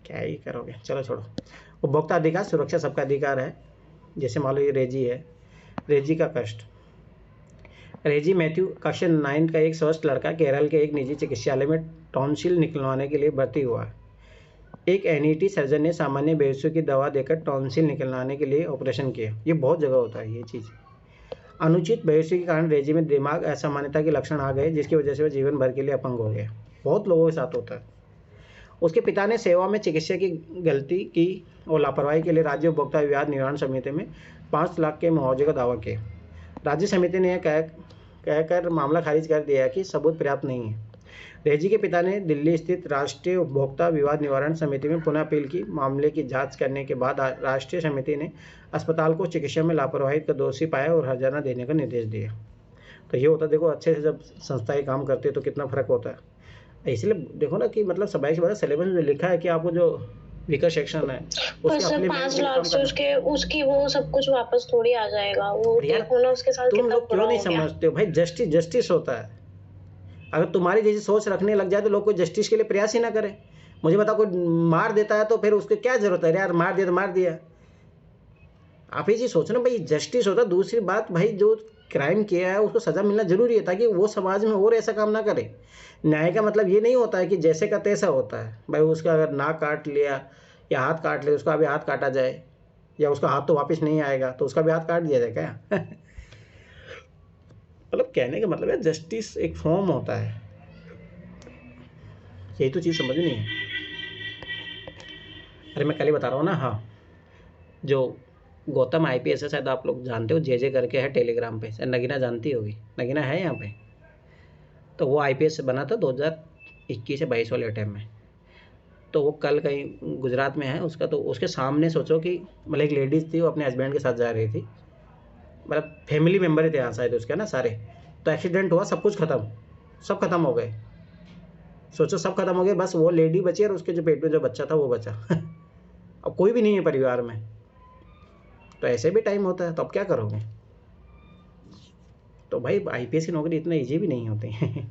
क्या ही करोगे। चलो छोड़ो। उपभोक्ता अधिकार, सुरक्षा सबका अधिकार है। जैसे मान लो ये रेजी है, रेजी का कष्ट, रेजी मैथ्यू कक्षा 9 का एक स्वस्थ लड़का केरल के एक निजी चिकित्सालय में टॉन्सिल निकलवाने के लिए भर्ती हुआ। एक एनईटी सर्जन ने सामान्य बेहोशी की दवा देकर टॉन्सिल निकलवाने के लिए ऑपरेशन किया। ये बहुत जगह होता है ये चीज़। अनुचित बेहोशी के कारण रेजी में दिमाग असामान्यता के लक्षण आ गए, जिसकी वजह से वह जीवन भर के लिए अपंग हो गया। बहुत लोगों के साथ होता है। उसके पिता ने सेवा में चिकित्सा की गलती की और लापरवाही के लिए राज्य उपभोक्ता विवाद निवारण समिति में 5 लाख के मुआवजे का दावा किया। राज्य समिति ने यह कहकर मामला खारिज कर दिया कि सबूत पर्याप्त नहीं है। रेजी के पिता ने दिल्ली स्थित राष्ट्रीय उपभोक्ता विवाद निवारण समिति में पुनः अपील की। मामले की जांच करने के बाद राष्ट्रीय समिति ने अस्पताल को चिकित्सा में लापरवाही का दोषी पाया और हर्जाना देने का निर्देश दिया। तो ये होता है, देखो अच्छे से जब संस्थाएं काम करती है तो कितना फर्क होता है। इसलिए देखो ना कि मतलब सबाई के बाद सिलेबस में जो लिखा है कि आपको जो वीकर सेक्शन है पर सर 5 लाख से उसकी वो सब कुछ वापस थोड़ी आ जाएगा। वो देखो ना उसके साथ तुम लोग क्यों नहीं समझते हो भाई, जस्टिस होता है। अगर तुम्हारी जैसी सोच रखने लग जाए तो लोग कोई जस्टिस के लिए प्रयास ही ना करें। मुझे बता, कोई मार देता है तो फिर उसकी क्या जरूरत है यार, मार दिया तो मार दिया। आप ये चीज़ सोचो ना भाई, जस्टिस होता है। दूसरी बात भाई, जो क्राइम किया है उसको सज़ा मिलना जरूरी है ताकि वो समाज में और ऐसा काम ना करे। न्याय का मतलब ये नहीं होता है कि जैसे का तैसा होता है। भाई उसका अगर नाक काट लिया या हाथ काट लिया, उसका भी हाथ काटा जाए, या उसका हाथ तो वापस नहीं आएगा तो उसका भी हाथ काट दिया जाए क्या? मतलब कहने का मतलब है जस्टिस एक फॉर्म होता है। यही तो चीज़ समझनी है। अरे मैं कल ही बता रहा हूँ ना। हाँ, जो गौतम IPS है, शायद आप लोग जानते हो, जे करके है टेलीग्राम पे, नगीना जानती होगी। नगीना है यहाँ पे। तो वो IPS से बना था 2021 या 22 वाले टाइम में। तो वो कल कहीं गुजरात में है उसका। तो उसके सामने सोचो कि मतलब एक लेडीज़ थी, वो अपने हस्बैंड के साथ जा रही थी। मतलब फैमिली मेम्बर थे यहाँ शायद उसके ना सारे। तो एक्सीडेंट हुआ, सब कुछ सब खत्म हो गए। सोचो सब खत्म हो गए, बस वो लेडी बची और उसके जो पेट में जो बच्चा था वो बचा। अब कोई भी नहीं है परिवार में। तो ऐसे भी टाइम होता है, तो अब क्या करोगे? तो भाई IPS की नौकरी इतना ईजी भी नहीं होती।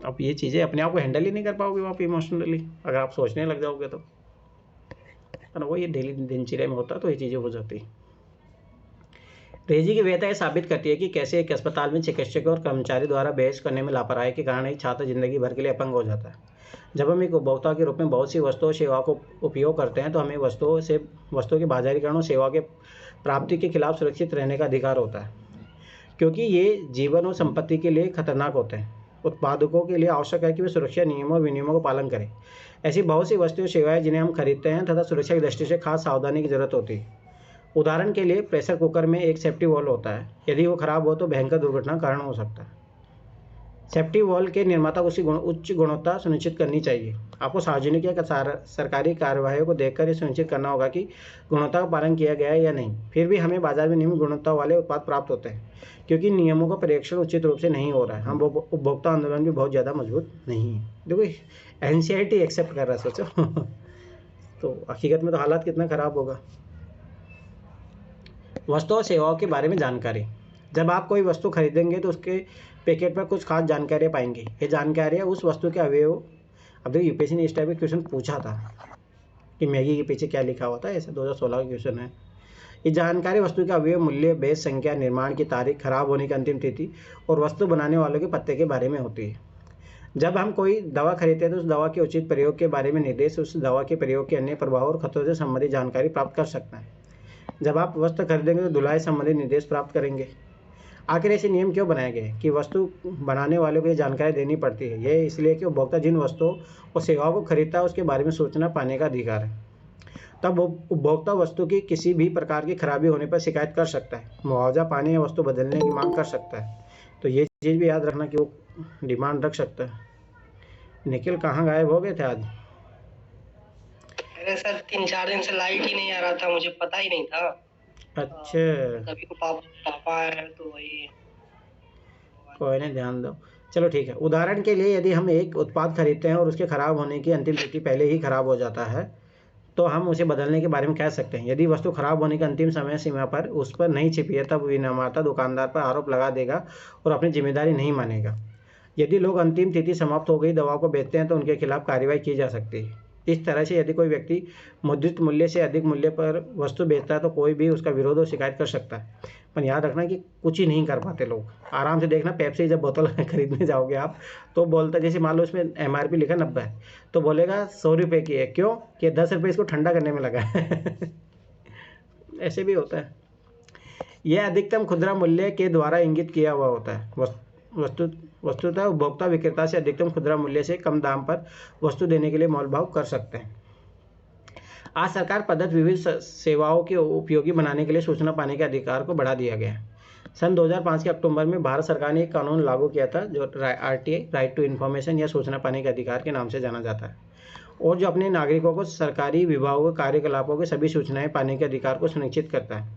अब ये चीज़ें अपने आप को हैंडल ही नहीं कर पाओगे आप इमोशनली, अगर आप सोचने लग जाओगे तो। है ना, वो ये डेली दिनचर्या में होता तो ये चीज़ें हो जाती। रेजी की वेता यह साबित करती है कि कैसे एक अस्पताल में चिकित्सक और कर्मचारी द्वारा बहस करने में लापरवाही के कारण एक छात्र जिंदगी भर के लिए अपंग हो जाता है। जब हम एक उपभोक्ता के रूप में बहुत सी वस्तुओं और सेवा को उपयोग करते हैं तो हमें वस्तुओं के बाजारीकरण और सेवा के प्राप्ति के खिलाफ सुरक्षित रहने का अधिकार होता है, क्योंकि ये जीवन और संपत्ति के लिए खतरनाक होते हैं। उत्पादकों के लिए आवश्यक है कि वे सुरक्षा नियमों और विनियमों का पालन करें। ऐसी बहुत सी वस्तुएं और सेवाएं जिन्हें हम खरीदते हैं तथा सुरक्षा की दृष्टि से खास सावधानी की जरूरत होती है। उदाहरण के लिए प्रेशर कुकर में एक सेफ्टी वॉल्व होता है। यदि वो खराब हो तो भयंकर दुर्घटना का कारण हो सकता है। सेफ्टी वॉल्व के निर्माता को उसकी उच्च गुणवत्ता सुनिश्चित करनी चाहिए। आपको सार्वजनिक या सरकारी कार्यवाहियों को देखकर ये सुनिश्चित करना होगा कि गुणवत्ता का पालन किया गया है या नहीं। फिर भी हमें बाजार में नियमित गुणवत्ता वाले उत्पाद प्राप्त होते हैं, क्योंकि नियमों का परीक्षण उचित रूप से नहीं हो रहा है। हम उपभोक्ता आंदोलन भी बहुत ज़्यादा मजबूत नहीं है। देखो NCERT एक्सेप्ट कर रहा है, सोचो। तो हकीकत में तो हालात कितना ख़राब होगा। वस्तु और सेवाओं के बारे में जानकारी। जब आप कोई वस्तु खरीदेंगे तो उसके पैकेट पर कुछ खास जानकारियाँ पाएंगे। ये जानकारियाँ उस वस्तु के अवयव। अब देखो UPSC ने इस टाइप का क्वेश्चन पूछा था कि मैगी के पीछे क्या लिखा हुआ था, ऐसा 2016 का क्वेश्चन है। ये जानकारी वस्तु के अवयव, मूल्य, बेस संख्या, निर्माण की तारीख, खराब होने की अंतिम तिथि और वस्तु बनाने वालों के पते के बारे में होती है। जब हम कोई दवा खरीदते हैं तो उस दवा के उचित प्रयोग के बारे में निर्देश, उस दवा के प्रयोग के अन्य प्रभाव और खतरों से संबंधित जानकारी प्राप्त कर सकता है। जब आप वस्तु खरीदेंगे तो धुलाई संबंधित निर्देश प्राप्त करेंगे। आखिर ऐसे नियम क्यों बनाए गए कि वस्तु बनाने वालों को ये जानकारी देनी पड़ती है? यह इसलिए कि उपभोक्ता जिन वस्तुओं और सेवाओं को खरीदता है उसके बारे में सूचना पाने का अधिकार है। तब उपभोक्ता वस्तु की किसी भी प्रकार की खराबी होने पर शिकायत कर सकता है, मुआवजा पाने या वस्तु बदलने की मांग कर सकता है। तो ये चीज़ भी याद रखना कि वो डिमांड रख सकता है। निखिल कहाँ गायब हो गए थे आज? अरे सर 3-4 दिन से लाइट ही नहीं आ रहा था, मुझे पता ही नहीं था। अच्छा, तभी को पापा आए तो वही। कोई नहीं, ध्यान दो। चलो ठीक है। उदाहरण के लिए यदि हम एक उत्पाद खरीदते हैं और उसके खराब होने की अंतिम तिथि पहले ही खराब हो जाता है तो हम उसे बदलने के बारे में कह सकते हैं। यदि वस्तु खराब होने की अंतिम समय सीमा पर उस पर नहीं छिपी है तब विनिर्माता दुकानदार पर आरोप लगा देगा और अपनी जिम्मेदारी नहीं मानेगा। यदि लोग अंतिम तिथि समाप्त हो गई दवा को बेचते हैं तो उनके खिलाफ कार्रवाई की जा सकती है। इस तरह से यदि कोई व्यक्ति मुद्रित मूल्य से अधिक मूल्य पर वस्तु बेचता है तो कोई भी उसका विरोध और शिकायत कर सकता है। पर याद रखना कि कुछ ही नहीं कर पाते लोग। आराम से देखना, पेप्सी जब बोतल खरीदने जाओगे आप तो बोलता, जैसे मान लो इसमें MRP लिखा 90 है तो बोलेगा 100 रुपये की है, क्यों कि 10 रुपये इसको ठंडा करने में लगा है। ऐसे भी होता है। यह अधिकतम खुदरा मूल्य के द्वारा इंगित किया हुआ होता है। वस्तुतः उपभोक्ता विक्रेता से अधिकतम खुदरा मूल्य से कम दाम पर वस्तु देने के लिए मोल भाव कर सकते हैं। आज सरकार पद्धति विविध सेवाओं के उपयोगी बनाने के लिए सूचना पाने के अधिकार को बढ़ा दिया गया है। सन 2005 के अक्टूबर में भारत सरकार ने एक कानून लागू किया था जो RTI, राइट टू इन्फॉर्मेशन या सूचना पाने के अधिकार के नाम से जाना जाता है, और जो अपने नागरिकों को सरकारी विभागों के कार्यकलापों के सभी सूचनाएं पाने के अधिकार को सुनिश्चित करता है।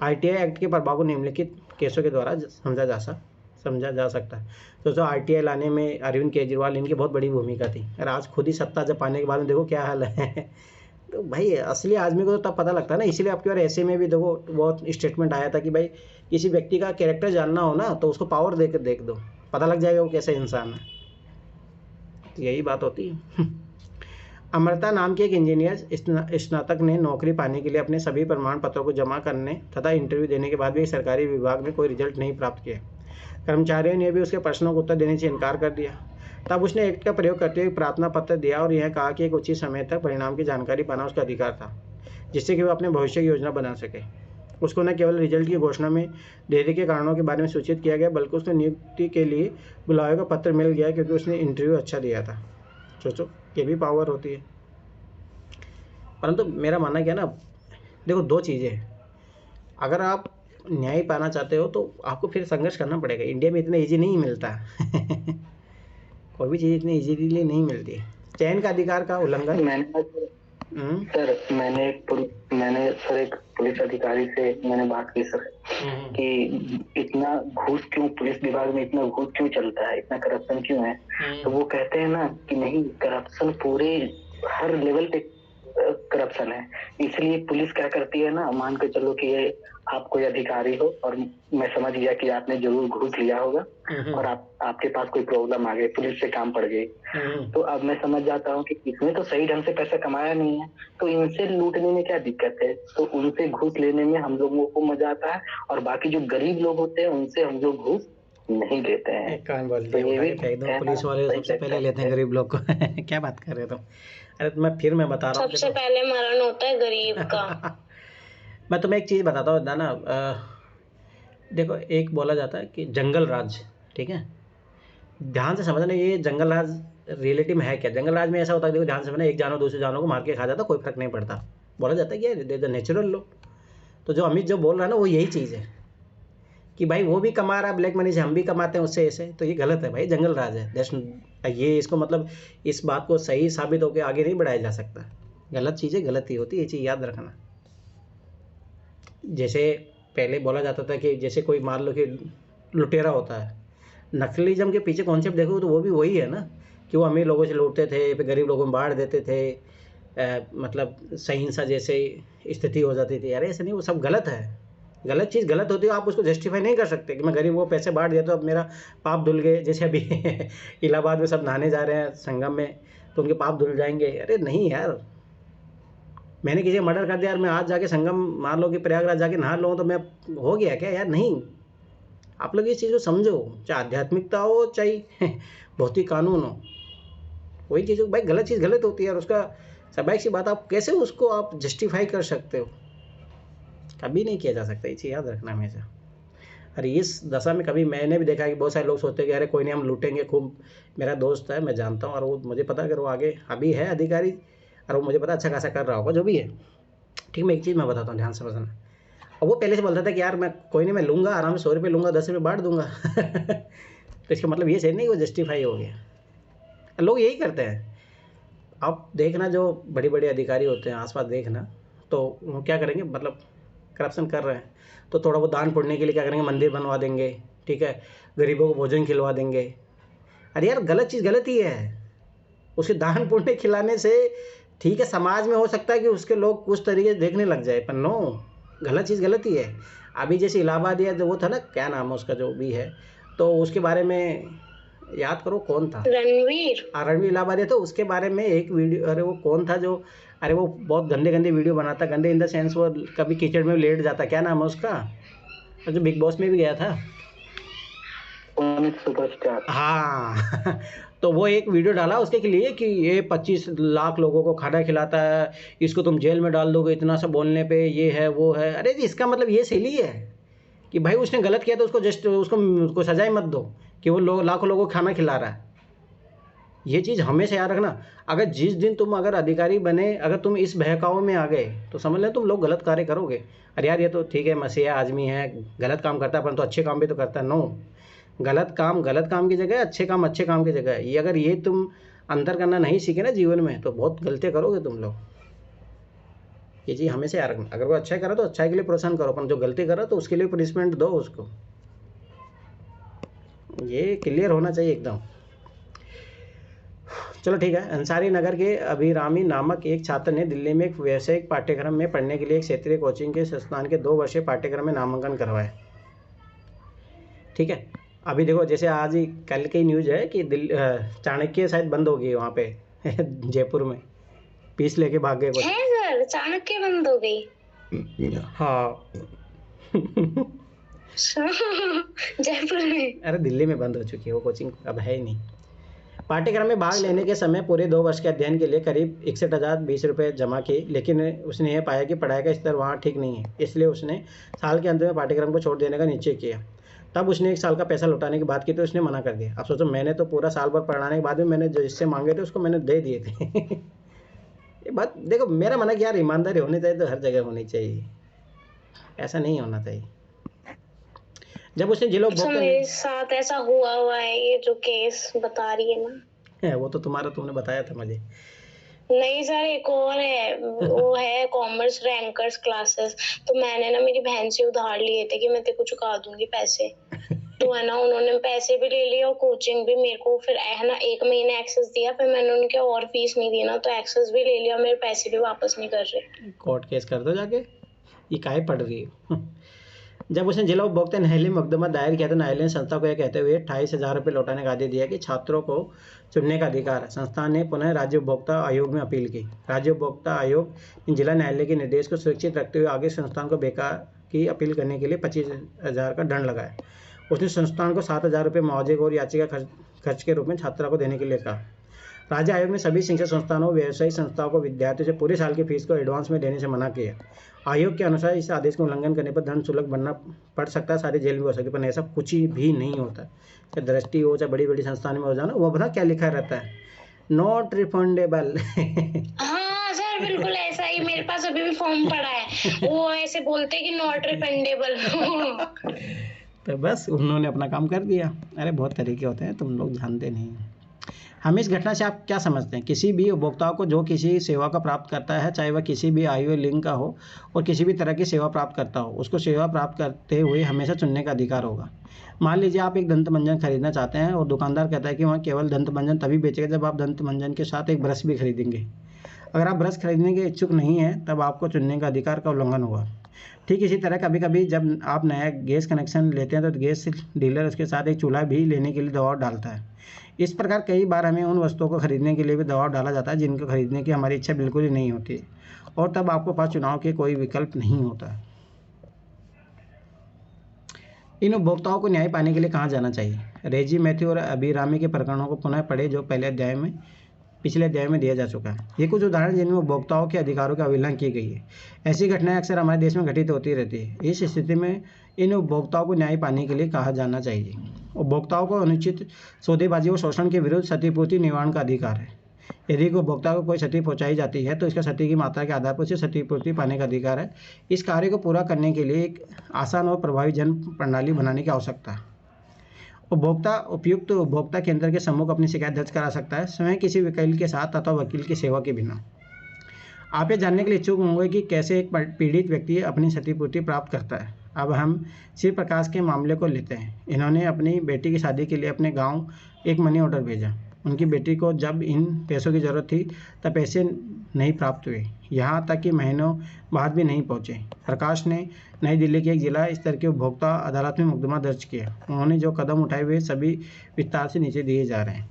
RTI एक्ट के प्रभाव को निम्नलिखित केसों के द्वारा समझा जा सकता है। दोस्तों, RTI लाने में अरविंद केजरीवाल इनकी बहुत बड़ी भूमिका थी, और आज खुद ही सत्ता जब पाने के बाद में देखो क्या हाल है। तो भाई असली आदमी को तो तब पता लगता है ना। इसीलिए आपकी बार ऐसे में भी देखो बहुत स्टेटमेंट आया था कि भाई किसी व्यक्ति का कैरेक्टर जानना हो ना तो उसको पावर दे कर देख दो, पता लग जाएगा वो कैसा इंसान है। तो यही बात होती है। अमृता नाम के एक इंजीनियर स्नातक ने नौकरी पाने के लिए अपने सभी प्रमाण पत्रों को जमा करने तथा इंटरव्यू देने के बाद भी सरकारी विभाग में कोई रिजल्ट नहीं प्राप्त किया। कर्मचारियों ने भी उसके प्रश्नों को उत्तर देने से इनकार कर दिया। तब उसने एक्ट का प्रयोग करते हुए प्रार्थना पत्र दिया और यह कहा कि एक उचित समय तक परिणाम की जानकारी पाना उसका अधिकार था, जिससे कि वह अपने भविष्य की योजना बना सके। उसको न केवल रिजल्ट की घोषणा में देरी के कारणों के बारे में सूचित किया गया, बल्कि उसको नियुक्ति के लिए बुलावे का पत्र मिल गया क्योंकि उसने इंटरव्यू अच्छा दिया था। सोचो, ये भी पावर होती है। परंतु मेरा मानना क्या है ना, देखो दो चीज़ें, अगर आप न्याय पाना चाहते हो तो आपको फिर संघर्ष करना पड़ेगा। इंडिया में इतना ईजी नहीं मिलता। कोई भी चीज़ इतनी इजीली नहीं मिलती है। चयन का अधिकार का उल्लंघन। मैंने सर एक पुलिस अधिकारी से मैंने बात की सर कि इतना घूस क्यों, पुलिस विभाग में इतना घूस क्यों चलता है, इतना करप्शन क्यों है। तो वो कहते हैं ना कि नहीं, करप्शन पूरे हर लेवल पे करप्शन है। इसलिए पुलिस क्या करती है ना, मान के चलो कि ये आप कोई अधिकारी हो और मैं समझ गया कि आपने जरूर घूस लिया होगा और आपके पास कोई प्रॉब्लम आ गई, पुलिस से काम पड़ गई, तो अब मैं समझ जाता हूँ कि इसने तो सही ढंग से पैसा कमाया नहीं है, तो इनसे लूटने में क्या दिक्कत है। तो उनसे घूस लेने में हम लोगों को मजा आता है, और बाकी जो गरीब लोग होते हैं उनसे हम लोग घूस नहीं देते हैं। तो ये भी पुलिस वाले सबसे पहले लेते हैं गरीब लोग को। क्या बात कर रहे हो तुम? अरे मैं बता रहा हूँ, सबसे पहले मरण होता है गरीब का। मैं तुम्हें एक चीज़ बताता हूँ दाना, देखो एक बोला जाता है कि जंगल राज, ठीक है, ध्यान से समझना ये जंगल राज रियलिटी में है क्या। जंगल राज में ऐसा होता है, देखो ध्यान से समझना, एक जानवर दूसरे जानवर को मार के खा जाता, कोई फर्क नहीं पड़ता। बोला जाता है कि नेचुरल लो। तो जो अमित जो बोल रहा है ना वो यही चीज़ है कि भाई वो भी कमा रहा है ब्लैक मनी से, हम भी कमाते हैं उससे, ऐसे तो ये गलत है भाई, जंगल राज है। ये इसको मतलब इस बात को सही साबित होकर आगे नहीं बढ़ाया जा सकता। गलत चीज़ें गलत ही होती है, ये चीज़ याद रखना। जैसे पहले बोला जाता था कि जैसे कोई मान लो कि लुटेरा होता है, नक्सलिज्म के पीछे कॉन्सेप्ट देखो तो वो भी वही है ना, कि वो अमीर लोगों से लूटते थे, फिर गरीब लोगों में बांट देते थे, मतलब सहिंसा जैसे स्थिति हो जाती थी। यार ऐसे नहीं, वो सब गलत है। गलत चीज़ गलत होती है, आप उसको जस्टिफाई नहीं कर सकते कि मैं गरीब को पैसे बांट दिया तो अब मेरा पाप धुल गए। जैसे अभी इलाहाबाद में सब नहाने जा रहे हैं संगम में, तो उनके पाप धुल जाएंगे। अरे नहीं यार, मैंने किसी मर्डर कर दिया यार, मैं आज जाके संगम मान लो कि प्रयागराज जाके नहा लूँ तो मैं हो गया क्या यार? नहीं, आप लोग इस चीज़ को समझो, चाहे आध्यात्मिकता हो चाहे भौतिक कानून हो, वही चीज़ भाई गलत चीज़ गलत होती है। और उसका स्वाभाविक सी बात, आप कैसे उसको आप जस्टिफाई कर सकते हो? कभी नहीं किया जा सकता, ये चीज़ याद रखना हमेशा। अरे इस दशा में कभी मैंने भी देखा है कि बहुत सारे लोग सोचते हैं कि अरे कोई नहीं हम लूटेंगे खूब। मेरा दोस्त है, मैं जानता हूँ, और वो मुझे पता है अगर वो आगे अभी है अधिकारी और वो मुझे पता अच्छा खासा कर रहा होगा जो भी है, ठीक। मैं एक चीज़ मैं बताता हूँ, ध्यान से समझना। और वो पहले से बोलता था कि यार मैं कोई नहीं, मैं लूँगा आराम से 100 रुपये लूँगा, 10 रुपये बांट दूंगा। तो इसका मतलब ये सही नहीं वो जस्टिफाई हो गया। लोग यही करते हैं। आप देखना जो बड़ी बड़ी अधिकारी होते हैं आसपास देखना, तो वो क्या करेंगे, मतलब करप्शन कर रहे हैं तो थोड़ा वो दान पुण्य के लिए क्या करेंगे, मंदिर बनवा देंगे, ठीक है, गरीबों को भोजन खिलवा देंगे। अरे यार गलत चीज़ गलत ही है। उसके दान पुण्य खिलाने से ठीक है समाज में हो सकता है कि उसके लोग कुछ तरीके से देखने लग जाए, पर नो, गलत चीज़ गलत ही है। अभी जैसे इलाहाबाद या जो वो था ना, क्या नाम है उसका जो भी है, तो उसके बारे में याद करो कौन था, रणवीर इलाहाबादी, तो उसके बारे में एक वीडियो, अरे वो कौन था जो, अरे वो बहुत गंदे गंदे वीडियो बनाता, गंदे इन द सेंस वो कभी कीचड़ में लेट जाता, क्या नाम है उसका, जो बिग बॉस में भी गया था। सुपरस्टार। हाँ तो वो एक वीडियो डाला उसके के लिए कि ये 25 लाख लोगों को खाना खिलाता है, इसको तुम जेल में डाल दोगे इतना सा बोलने पे, ये है वो है। अरे जी इसका मतलब ये सही है कि भाई उसने गलत किया तो उसको जस्ट उसको सजाएं मत दो कि वो लाखों लोगों को खाना खिला रहा है। ये चीज़ हमेशा याद रखना। अगर जिस दिन तुम अगर अधिकारी बने, अगर तुम इस बहकावे में आ गए तो समझ लें तुम लोग गलत कार्य करोगे। अरे यार ये तो ठीक है मसीहा आदमी है, गलत काम करता है, परंतु अच्छे काम भी तो करता है। नो, गलत काम की जगह, अच्छे काम की जगह। ये अगर ये तुम अंतर करना नहीं सीखे ना जीवन में तो बहुत गलतियाँ करोगे तुम लोग। ये चीज़ हमेशा याद रखना। अगर वो अच्छा करा तो अच्छाई के लिए प्रोत्साहन करो, पर जो गलती करा तो उसके लिए पनिशमेंट दो उसको। ये क्लियर होना चाहिए एकदम। चलो ठीक है। अंसारी नगर के अभिरामी नामक एक छात्र ने दिल्ली में एक व्यावसायिक पाठ्यक्रम में पढ़ने के लिए एक क्षेत्रीय कोचिंग के संस्थान के 2 वर्षीय पाठ्यक्रम में नामांकन करवाया। ठीक है, अभी देखो जैसे आज ही कल की न्यूज़ है कि चाणक्य शायद बंद हो गई वहाँ पे जयपुर में, फीस लेके भाग गए। है सर, चाणक्य बंद हो गई? हाँ जयपुर में? अरे दिल्ली में बंद हो चुकी है वो कोचिंग, अब है ही नहीं। पाठ्यक्रम में भाग लेने के समय पूरे 2 वर्ष के अध्ययन के लिए करीब 61,020 रुपये जमा किए, लेकिन उसने यह पाया कि पढ़ाई का स्तर वहाँ ठीक नहीं है, इसलिए उसने साल के अंत में पाठ्यक्रम को छोड़ देने का निश्चय किया। तब उसने 1 साल का पैसा लौटाने की बात की तो उसने मना कर दिया। अब सोचो, मैंने तो पूरा साल भर पढ़ाने के बाद में मैंने जो जिससे मांगे थे उसको मैंने दे दिए थे ये बात देखो, मेरा माना कि यार ईमानदारी होनी चाहिए तो हर जगह होनी चाहिए, ऐसा नहीं होना चाहिए। जब उसने जिला उपभोक्ता मेरे साथ ऐसा हुआ है, ये जो केस बता रही है ना, वो तो तुमने बताया था मुझे। नहीं सर, एक और है, वो है कॉमर्स रैंकर्स क्लासेस। तो मैंने ना मेरी बहन से उधार लिए थे कि मैं तेरे को चुका दूंगी पैसे तो है ना, उन्होंने पैसे भी ले लिए और कोचिंग भी मेरे को फिर है ना 1 महीने एक्सेस दिया, फिर मैंने उनके और फीस नहीं दी ना तो एक्सेस भी ले लिया, मेरे पैसे भी वापस नहीं कर रहे। कोर्ट केस कर दो जाके, ये काहे पढ़ रही है जब उसने जिला उपभोक्ता न्यायालय में मुकदमा दायर किया तो न्यायालय ने संस्था को यह कहते हुए 28,000 रुपये लौटाने का आदेश दिया कि छात्रों को चुनने का अधिकार है। संस्था ने पुनः राज्य उपभोक्ता आयोग में अपील की। राज्य उपभोक्ता आयोग इन जिला न्यायालय के निर्देश को सुरक्षित रखते हुए आगे संस्थान को बेकार की अपील करने के लिए 25,000 का दंड लगाया। उसने संस्थान को 7,000 रुपये मुआवजे और याचिका खर्च के रूप में छात्रा को देने के लिए कहा। राज्य आयोग ने सभी शिक्षण संस्थानों व्यावसायिक संस्थाओं को विद्यार्थियों से पूरे साल की फीस को एडवांस में देने से मना किया। आयोग के अनुसार इस आदेश का उल्लंघन करने पर दंड शुल्क भरना पड़ सकता है, सारी जेल भी हो सकती है, पर ऐसा कुछ भी नहीं होता। चाहे दृष्टि हो, चाहे बड़ी बड़ी संस्थान में हो जाना, वो पता क्या लिखा रहता है, नॉट रिफंडेबल हाँ सर, बिल्कुल ऐसा ही, मेरे पास अभी भी फॉर्म पड़ा है, वो ऐसे बोलते कि नॉट रिफंडेबल तो बस उन्होंने अपना काम कर दिया। अरे बहुत तरीके होते हैं, तुम लोग जानते नहीं। हम इस घटना से आप क्या समझते हैं? किसी भी उपभोक्ता को जो किसी सेवा का प्राप्त करता है, चाहे वह किसी भी आयु लिंग का हो और किसी भी तरह की सेवा प्राप्त करता हो, उसको सेवा प्राप्त करते हुए हमेशा चुनने का अधिकार होगा। मान लीजिए आप एक दंत मंजन खरीदना चाहते हैं और दुकानदार कहता है कि वहाँ केवल दंत मंजन तभी बेचेगा जब आप दंत मंजन के साथ एक ब्रश भी खरीदेंगे। अगर आप ब्रश खरीदने के इच्छुक नहीं हैं तब आपको चुनने का अधिकार का उल्लंघन होगा। ठीक इसी तरह कभी कभी जब आप नया गैस कनेक्शन लेते हैं तो गैस डीलर उसके साथ एक चूल्हा भी लेने के लिए दबाव डालता है। इस प्रकार कई बार हमें उन वस्तुओं को खरीदने के लिए भी दबाव डाला जाता है जिनको खरीदने की हमारी इच्छा बिल्कुल ही नहीं होती और तब आपको पास चुनाव के कोई विकल्प नहीं होता। इन उपभोक्ताओं को न्याय पाने के लिए कहाँ जाना चाहिए? रेजी मैथ्यू और अभिरामी के प्रकरणों को पुनः पढ़े जो पिछले अध्याय में दिया जा चुका है। ये कुछ उदाहरण जिनमें उपभोक्ताओं के अधिकारों की अवहेलना की गई है। ऐसी घटनाएं अक्सर हमारे देश में घटित होती रहती है। इस स्थिति में इन उपभोक्ताओं को न्याय पाने के लिए कहा जाना चाहिए। उपभोक्ताओं को अनुचित सौदेबाजी और शोषण के विरुद्ध क्षतिपूर्ति निवारण का अधिकार है। यदि उपभोक्ता को कोई क्षति पहुंचाई जाती है तो इसका क्षति की मात्रा के आधार पर उसे क्षतिपूर्ति पाने का अधिकार है। इस कार्य को पूरा करने के लिए एक आसान और प्रभावी जन प्रणाली बनाने की आवश्यकता है। उपभोक्ता उपयुक्त उपभोक्ता केंद्र के सम्मुख अपनी शिकायत दर्ज करा सकता है, स्वयं किसी वकील के साथ अथवा वकील की सेवा के बिना। आप ये जानने के लिए इच्छुक होंगे कि कैसे एक पीड़ित व्यक्ति अपनी क्षतिपूर्ति प्राप्त करता है। अब हम शिव प्रकाश के मामले को लेते हैं। इन्होंने अपनी बेटी की शादी के लिए अपने गांव एक मनी ऑर्डर भेजा। उनकी बेटी को जब इन पैसों की ज़रूरत थी तब पैसे नहीं प्राप्त हुए, यहाँ तक कि महीनों बाद भी नहीं पहुँचे। प्रकाश ने नई दिल्ली के एक जिला स्तर के उपभोक्ता अदालत में मुकदमा दर्ज किया। उन्होंने जो कदम उठाए हुए सभी विस्तार से नीचे दिए जा रहे हैं।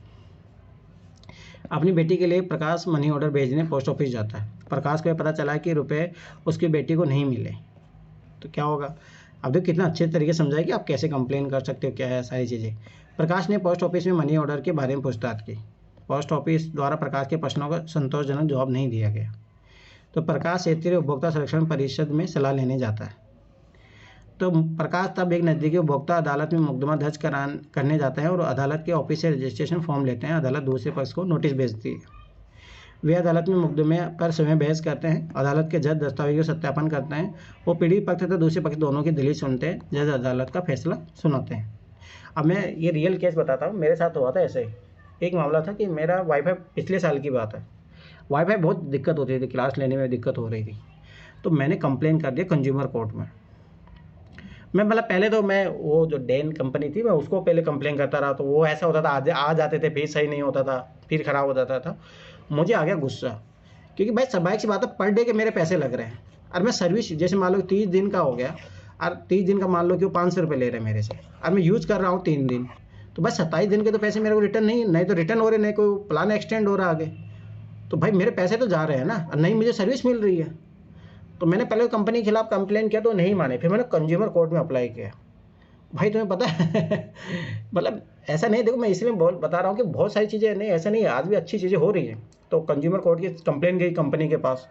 अपनी बेटी के लिए प्रकाश मनी ऑर्डर भेजने पोस्ट ऑफिस जाता है। प्रकाश को यह पता चला कि रुपए उसकी बेटी को नहीं मिले तो क्या होगा? अब देखो कितना अच्छे तरीके से समझाया कि आप कैसे कंप्लेन कर सकते हो, क्या है सारी चीज़ें। प्रकाश ने पोस्ट ऑफिस में मनी ऑर्डर के बारे में पूछताछ की। पोस्ट ऑफिस द्वारा प्रकाश के प्रश्नों का संतोषजनक जवाब नहीं दिया गया, तो प्रकाश क्षेत्रीय उपभोक्ता संरक्षण परिषद में सलाह लेने जाता है। तो प्रकाश तब एक नज़दीकी उपभोक्ता अदालत में मुकदमा दर्ज करने जाते हैं और अदालत के ऑफिस से रजिस्ट्रेशन फॉर्म लेते हैं। अदालत दूसरे पक्ष को नोटिस भेजती है। वे अदालत में मुकदमे पर स्वयं बहस करते हैं। अदालत के जज दस्तावेजों का सत्यापन करते हैं। वो पीड़ित पक्ष तथा दूसरे पक्ष दोनों की दलील सुनते हैं। जज अदालत का फैसला सुनाते हैं। अब मैं ये रियल केस बताता हूँ, मेरे साथ हुआ था ऐसे ही। एक मामला था कि मेरा वाईफाई, पिछले साल की बात है, वाईफाई बहुत दिक्कत होती थी, क्लास लेने में दिक्कत हो रही थी। तो मैंने कंप्लेन कर दिया कंज्यूमर कोर्ट में। मैं मतलब पहले तो मैं वो जो डेन कंपनी थी मैं उसको पहले कंप्लेन करता रहा, तो वो ऐसा होता था आ जाते थे, फिर सही नहीं होता था, फिर ख़राब हो जाता था। मुझे आ गया गुस्सा, क्योंकि भाई स्वाभाविक सी बात है, पर डे के मेरे पैसे लग रहे हैं और मैं सर्विस जैसे मान लो 30 दिन का हो गया और 30 दिन का मान लो कि वो 500 रुपये ले रहे हैं मेरे से और मैं यूज़ कर रहा हूँ 3 दिन, तो बस 27 दिन के तो पैसे मेरे को रिटर्न नहीं तो रिटर्न हो रहे, नहीं कोई प्लान एक्सटेंड हो रहा आगे, तो भाई मेरे पैसे तो जा रहे हैं ना, और नहीं मुझे सर्विस मिल रही है। तो मैंने पहले कंपनी के खिलाफ कंप्लेन किया तो नहीं माने, फिर मैंने कंज्यूमर कोर्ट में अप्लाई किया। भाई तुम्हें पता है मतलब ऐसा नहीं, देखो मैं इसलिए बता रहा हूँ कि बहुत सारी चीज़ें नहीं, ऐसा नहीं है, आज भी अच्छी चीज़ें हो रही हैं। तो कंज्यूमर कोर्ट की कंप्लेन गई कंपनी के पास,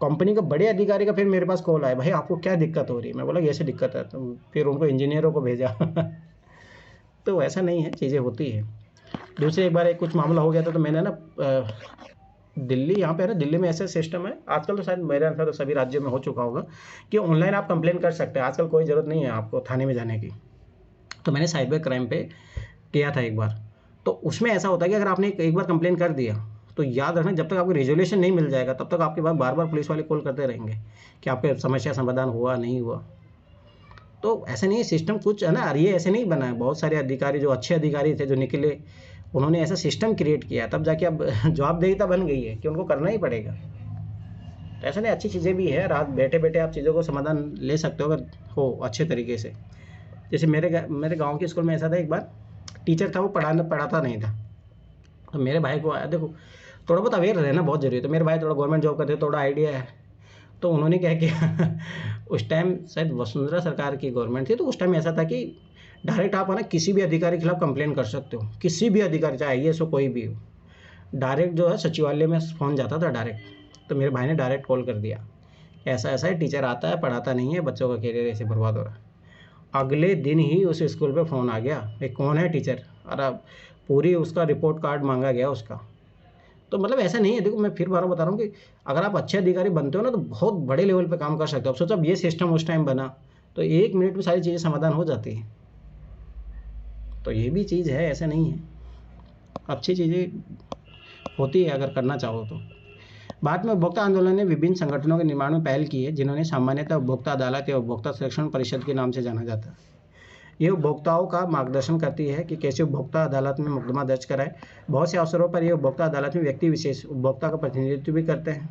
कंपनी का बड़े अधिकारी का फिर मेरे पास कॉल आया, भाई आपको क्या दिक्कत हो रही है। मैं बोला ऐसे दिक्कत है, तो फिर उनको इंजीनियरों को भेजा तो ऐसा नहीं है, चीज़ें होती है। दूसरे एक बार एक कुछ मामला हो गया था, तो मैंने ना दिल्ली, यहाँ पे है ना, दिल्ली में ऐसा सिस्टम है आजकल, तो शायद मेरे अनुसार तो सभी राज्यों में हो चुका होगा कि ऑनलाइन आप कंप्लेन कर सकते हैं। आजकल कोई ज़रूरत नहीं है आपको थाने में जाने की। तो मैंने साइबर क्राइम पे किया था एक बार। तो उसमें ऐसा होता है कि अगर आपने एक बार कंप्लेन कर दिया तो याद रखना, जब तक आपको रेजोल्यूशन नहीं मिल जाएगा तब तक आपके पास बार बार पुलिस वाले कॉल करते रहेंगे कि आपके समस्या समाधान हुआ नहीं हुआ। तो ऐसा नहीं है, सिस्टम कुछ है ना, ये ऐसे नहीं बना है। बहुत सारे अधिकारी जो अच्छे अधिकारी थे जो निकले, उन्होंने ऐसा सिस्टम क्रिएट किया, तब जाके अब जवाबदेहिता बन गई है कि उनको करना ही पड़ेगा। तो ऐसा नहीं, अच्छी चीज़ें भी है, रात बैठे बैठे आप चीज़ों को समाधान ले सकते हो अगर हो अच्छे तरीके से। जैसे मेरे गांव के स्कूल में ऐसा था, एक बार टीचर था वो पढ़ाता नहीं था, तो मेरे भाई को आया, देखो थोड़ा बहुत अवेयर रहना बहुत जरूरी है। तो मेरे भाई थोड़ा गवर्नमेंट जॉब करते, थोड़ा आइडिया है, तो उन्होंने क्या किया उस टाइम शायद वसुंधरा सरकार की गवर्नमेंट थी, तो उस टाइम ऐसा था कि डायरेक्ट आप है ना किसी भी अधिकारी के खिलाफ कंप्लेन कर सकते हो, किसी भी अधिकारी, चाहे IAS हो कोई भी हो, डायरेक्ट जो है सचिवालय में फ़ोन जाता था डायरेक्ट। तो मेरे भाई ने डायरेक्ट कॉल कर दिया, ऐसा ऐसा है, टीचर आता है पढ़ाता नहीं है, बच्चों का कैरियर ऐसे बर्बाद हो रहा है। अगले दिन ही उस स्कूल पे फ़ोन आ गया, ये कौन है टीचर, और अब पूरी उसका रिपोर्ट कार्ड मांगा गया उसका। तो मतलब ऐसा नहीं है, देखो मैं फिर बार बता रहा हूँ कि अगर आप अच्छे अधिकारी बनते हो ना तो बहुत बड़े लेवल पे काम कर सकते हो। अब सोचो अब ये सिस्टम उस टाइम बना तो 1 मिनट में सारी चीज़ें समाधान हो जाती है। तो ये भी चीज़ है, ऐसा नहीं है, अच्छी चीज़ें होती है अगर करना चाहो तो। बाद में उपभोक्ता आंदोलन ने विभिन्न संगठनों के निर्माण में पहल की है, जिन्होंने सामान्यतः उपभोक्ता अदालत या उपभोक्ता संरक्षण परिषद के नाम से जाना जाता है। ये उपभोक्ताओं का मार्गदर्शन करती है कि कैसे उपभोक्ता अदालत में मुकदमा दर्ज कराए। बहुत से अवसरों पर ये उपभोक्ता अदालत में व्यक्ति विशेष उपभोक्ता का प्रतिनिधित्व भी करते हैं।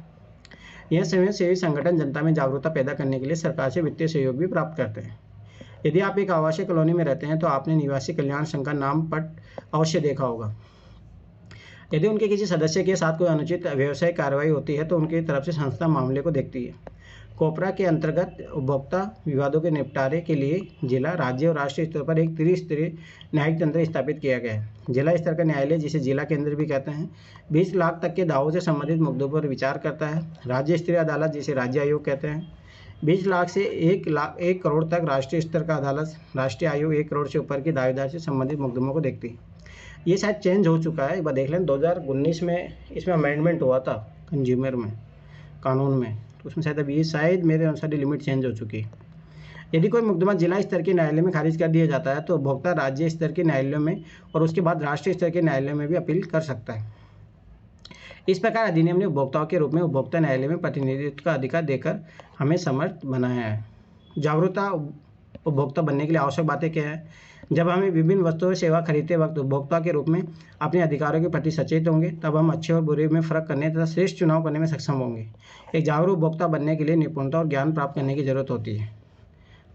यह स्वयंसेवी संगठन जनता में जागरूकता पैदा करने के लिए सरकार से वित्तीय सहयोग भी प्राप्त करते हैं। यदि आप एक आवासीय कॉलोनी में रहते हैं तो आपने निवासी कल्याण संघ का नाम पट अवश्य देखा होगा। यदि उनके किसी सदस्य के साथ कोई अनुचित व्यवसायिक कार्रवाई होती है तो उनकी तरफ से संस्था मामले को देखती है। कोपरा के अंतर्गत उपभोक्ता विवादों के निपटारे के लिए जिला, राज्य और राष्ट्रीय स्तर पर एक त्रिस्तरीय न्यायिक तंत्र स्थापित किया गया है। जिला स्तर का न्यायालय, जिसे जिला केंद्र भी कहते हैं, 20 लाख तक के दावों से संबंधित मुद्दों पर विचार करता है। राज्य स्तरीय अदालत, जिसे राज्य आयोग कहते हैं, 20 लाख से 1 करोड़ तक। राष्ट्रीय स्तर का अदालत, राष्ट्रीय आयोग 1 करोड़ से ऊपर की दावेदार से संबंधित मुकदमों को देखती है। ये शायद चेंज हो चुका है, एक बार देख लें, 2019 में इसमें अमेंडमेंट हुआ था कंज्यूमर में, कानून में, तो उसमें शायद अब ये शायद मेरे अनुसार लिमिट चेंज हो चुकी है। यदि कोई मुकदमा जिला स्तर के न्यायालय में खारिज कर दिया जाता है तो उपभोक्ता राज्य स्तर के न्यायालयों में और उसके बाद राष्ट्रीय स्तर के न्यायालयों में भी अपील कर सकता है। इस प्रकार अधिनियम ने उपभोक्ताओं के रूप में उपभोक्ता न्यायालय में प्रतिनिधित्व का अधिकार देकर हमें समर्थ बनाया है। जागरूकता उपभोक्ता बनने के लिए आवश्यक बातें क्या है? जब हमें विभिन्न वस्तुओं और सेवा खरीदते वक्त उपभोक्ता के रूप में अपने अधिकारों के प्रति सचेत होंगे, तब हम अच्छे और बुरे में फ़र्क करने तथा श्रेष्ठ चुनाव करने में सक्षम होंगे। एक जागरूक उपभोक्ता बनने के लिए निपुणता और ज्ञान प्राप्त करने की जरूरत होती है।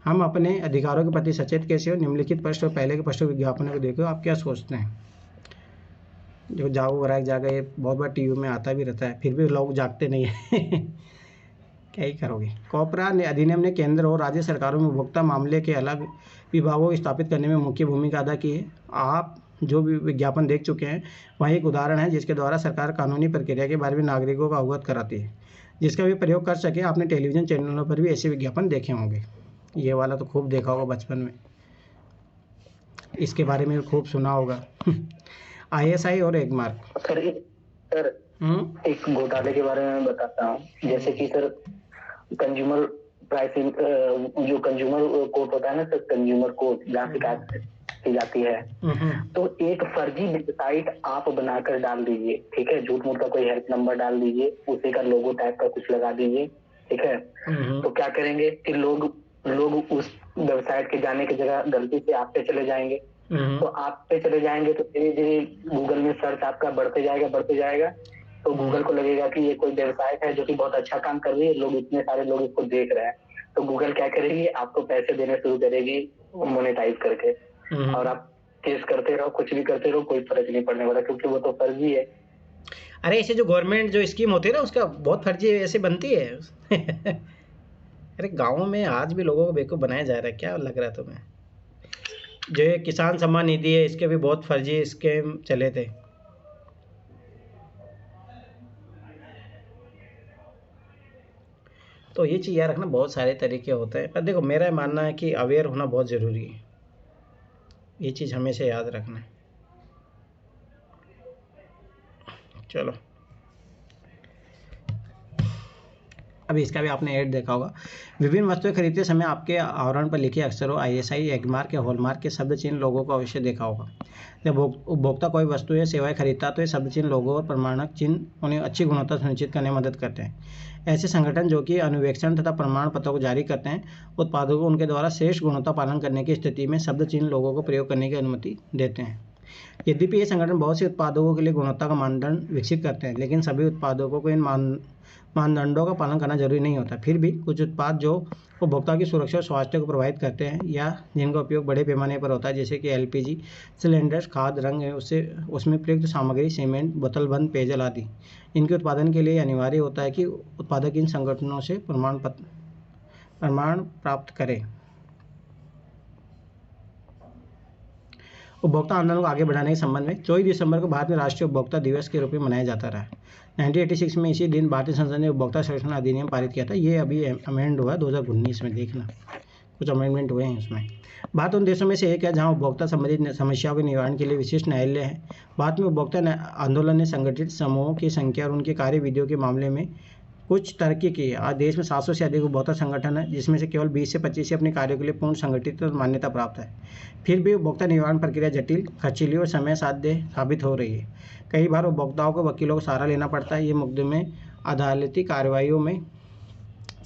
हम अपने अधिकारों के प्रति सचेत कैसे हो? निम्नलिखित प्रश्न और पहले के प्रश्नों विज्ञापनों को देखो, आप क्या सोचते हैं? जो जागो ग्राहक जागा, ये बहुत बार टीवी में आता भी रहता है, फिर भी लोग जागते नहीं हैं क्या ही करोगे। कॉपरा अधिनियम ने केंद्र और राज्य सरकारों में उपभोक्ता मामले के अलग विभागों को स्थापित करने में मुख्य भूमिका अदा की है। आप जो भी विज्ञापन देख चुके हैं वही एक उदाहरण है जिसके द्वारा सरकार कानूनी प्रक्रिया के बारे में नागरिकों को अवगत कराती है, जिसका भी प्रयोग कर सके। आपने टेलीविज़न चैनलों पर भी ऐसे विज्ञापन देखे होंगे, ये वाला तो खूब देखा होगा बचपन में, इसके बारे में खूब सुना होगा। ISI और एगमार्क। सर एक घोटाले के बारे में बताता हूँ। जैसे कि सर कंज्यूमर प्राइसिंग, जो कंज्यूमर कोर्ट होता है ना सर, कंज्यूमर कोर्ट जहाँ शिकायत की जाती है, तो एक फर्जी वेबसाइट आप बनाकर डाल दीजिए, ठीक है। झूठ मूठ का कोई हेल्प नंबर डाल दीजिए, उसी का लोगो टाइप का कुछ लगा दीजिए, ठीक है। तो क्या करेंगे कि लोग उस वेबसाइट के जाने की जगह गलती से आप पे चले जाएंगे। तो आप पे चले जाएंगे तो धीरे धीरे गूगल में सर्च आपका बढ़ते जाएगा। तो गूगल को लगेगा कि ये कोई वेबसाइट है जो कि बहुत अच्छा काम कर रही है, लोग इतने सारे लोग इसको देख रहे हैं, तो गूगल क्या करेगी, आपको पैसे देने शुरू करेगी मोनेटाइज करके, और आप केस करते रहो, कुछ भी करते रहो, कोई फर्क नहीं पड़ने वाला, क्योंकि वो तो फर्जी है। अरे ऐसे जो गवर्नमेंट जो स्कीम होती है ना उसका बहुत फर्जी ऐसे बनती है। अरे गाँव में आज भी लोगों को बेवकूफ़ बनाया जा रहा है, क्या लग रहा है तुम्हें। जो ये किसान सम्मान निधि है इसके भी बहुत फर्जी स्कीम चले थे। तो ये चीज़ याद रखना, बहुत सारे तरीके होते हैं, पर देखो मेरा मानना है कि अवेयर होना बहुत ज़रूरी है, ये चीज़ हमेशा याद रखना है। चलो अभी इसका भी आपने ऐड देखा होगा। विभिन्न वस्तुएं खरीदते समय आपके आवरण पर लिखे अक्षरों ISI, एगमार्क या हॉलमार्क के शब्द चिन्ह लोगों को अवश्य देखा होगा। जब उपभोक्ता कोई वस्तु या सेवाएं खरीदता तो ये शब्द चिन्ह लोगों और प्रमाणक चिन्ह उन्हें अच्छी गुणवत्ता सुनिश्चित करने में मदद करते हैं। ऐसे संगठन जो कि अनुवेक्षण तथा प्रमाण पत्रों को जारी करते हैं, उत्पादों को उनके द्वारा श्रेष्ठ गुणवत्ता पालन करने की स्थिति में शब्द चिन्ह लोगों को प्रयोग करने की अनुमति देते हैं। यद्यपि ये संगठन बहुत से उत्पादों के लिए गुणवत्ता का मानदंड विकसित करते हैं, लेकिन सभी उत्पादों को इन मानदंडों का पालन करना जरूरी नहीं होता। फिर भी कुछ उत्पाद जो उपभोक्ता की सुरक्षा और स्वास्थ्य को प्रभावित करते हैं या जिनका उपयोग बड़े पैमाने पर होता है, जैसे कि LPG सिलेंडर्स, खाद, रंग है उसमें प्रयुक्त सामग्री, सीमेंट, बोतलबंद पेयजल आदि, इनके उत्पादन के लिए अनिवार्य होता है कि उत्पादक इन संगठनों से प्रमाण प्राप्त करें। उपभोक्ता आंदोलन को आगे बढ़ाने के संबंध में 24 दिसंबर को भारत में राष्ट्रीय उपभोक्ता दिवस के रूप में मनाया जाता रहा। 1986 में इसी दिन भारतीय संसद ने उपभोक्ता संरक्षण अधिनियम पारित किया था। ये अभी अमेंड हुआ 2019 में, देखना कुछ अमेंडमेंट हुए हैं उसमें। भारत उन देशों में से एक है जहां उपभोक्ता संबंधित समस्याओं के निवारण के लिए विशिष्ट न्यायालय है। भारत में उपभोक्ता आंदोलन ने संगठित समूहों की संख्या और उनके कार्य विधियों के मामले में कुछ तरक्की की है। आज देश में 700 से अधिक उपभोक्ता संगठन है, जिसमें से केवल 20 से 25 से अपने कार्यों के लिए पूर्ण संगठित और मान्यता प्राप्त है। फिर भी उपभोक्ता निवारण प्रक्रिया जटिल, खर्चीली और समय साध्य साबित हो रही है। कई बार उपभोक्ताओं को वकीलों को सहारा लेना पड़ता है। ये मुकदमे अदालती कार्रवाइयों में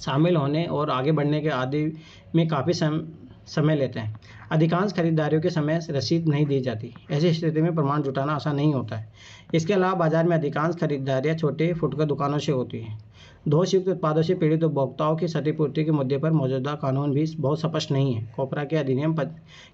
शामिल होने और आगे बढ़ने के आदि में काफ़ी समय लेते हैं। अधिकांश खरीदारियों के समय रसीद नहीं दी जाती। ऐसी स्थिति में प्रमाण जुटाना आसान नहीं होता है। इसके अलावा बाजार में अधिकांश खरीदारियां छोटे फुटकर दुकानों से होती हैं। दोषयुक्त उत्पादों से पीड़ित उपभोक्ताओं की क्षतिपूर्ति के मुद्दे पर मौजूदा कानून भी बहुत स्पष्ट नहीं है। कॉपरा के अधिनियम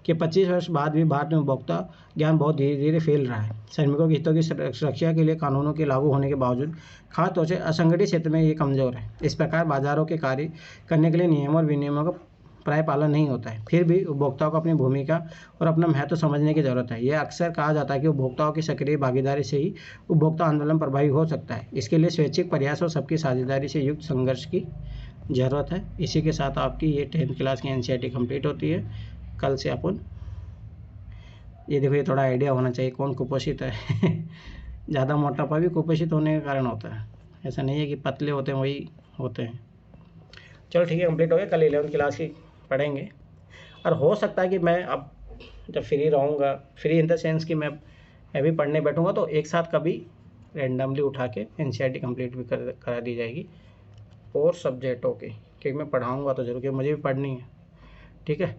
के 25 वर्ष बाद भी भारत में उपभोक्ता ज्ञान बहुत धीरे धीरे फैल रहा है। श्रमिकों के हितों की सुरक्षा के लिए कानूनों के लागू होने के बावजूद खासतौर से असंगठित क्षेत्र में ये कमजोर है। इस प्रकार बाजारों के कार्य करने के लिए नियमों और विनियमों का प्राय पालन नहीं होता है। फिर भी उपभोक्ताओं को अपनी भूमिका और अपना महत्व समझने की जरूरत है। यह अक्सर कहा जाता है कि उपभोक्ताओं की सक्रिय भागीदारी से ही उपभोक्ता आंदोलन प्रभावी हो सकता है। इसके लिए स्वैच्छिक प्रयास और सबकी साझेदारी से युक्त संघर्ष की जरूरत है। इसी के साथ आपकी ये 10th क्लास की NCERT कंप्लीट होती है। कल से अपन ये देखो, ये थोड़ा आइडिया होना चाहिए कौन कुपोषित है। ज़्यादा मोटापा भी कुपोषित होने के कारण होता है, ऐसा नहीं है कि पतले होते हैं वही होते हैं। चलो ठीक है, कंप्लीट हो गया। कल 11th क्लास की पढ़ेंगे। और हो सकता है कि मैं अब जब फ्री रहूँगा, फ्री इन द सेंस कि मैं भी पढ़ने बैठूँगा, तो एक साथ कभी रैंडमली उठा के NCERT कंप्लीट भी करा दी जाएगी और सब्जेक्टों की, क्योंकि मैं पढ़ाऊँगा तो जरूर, कि मुझे भी पढ़नी है। ठीक है।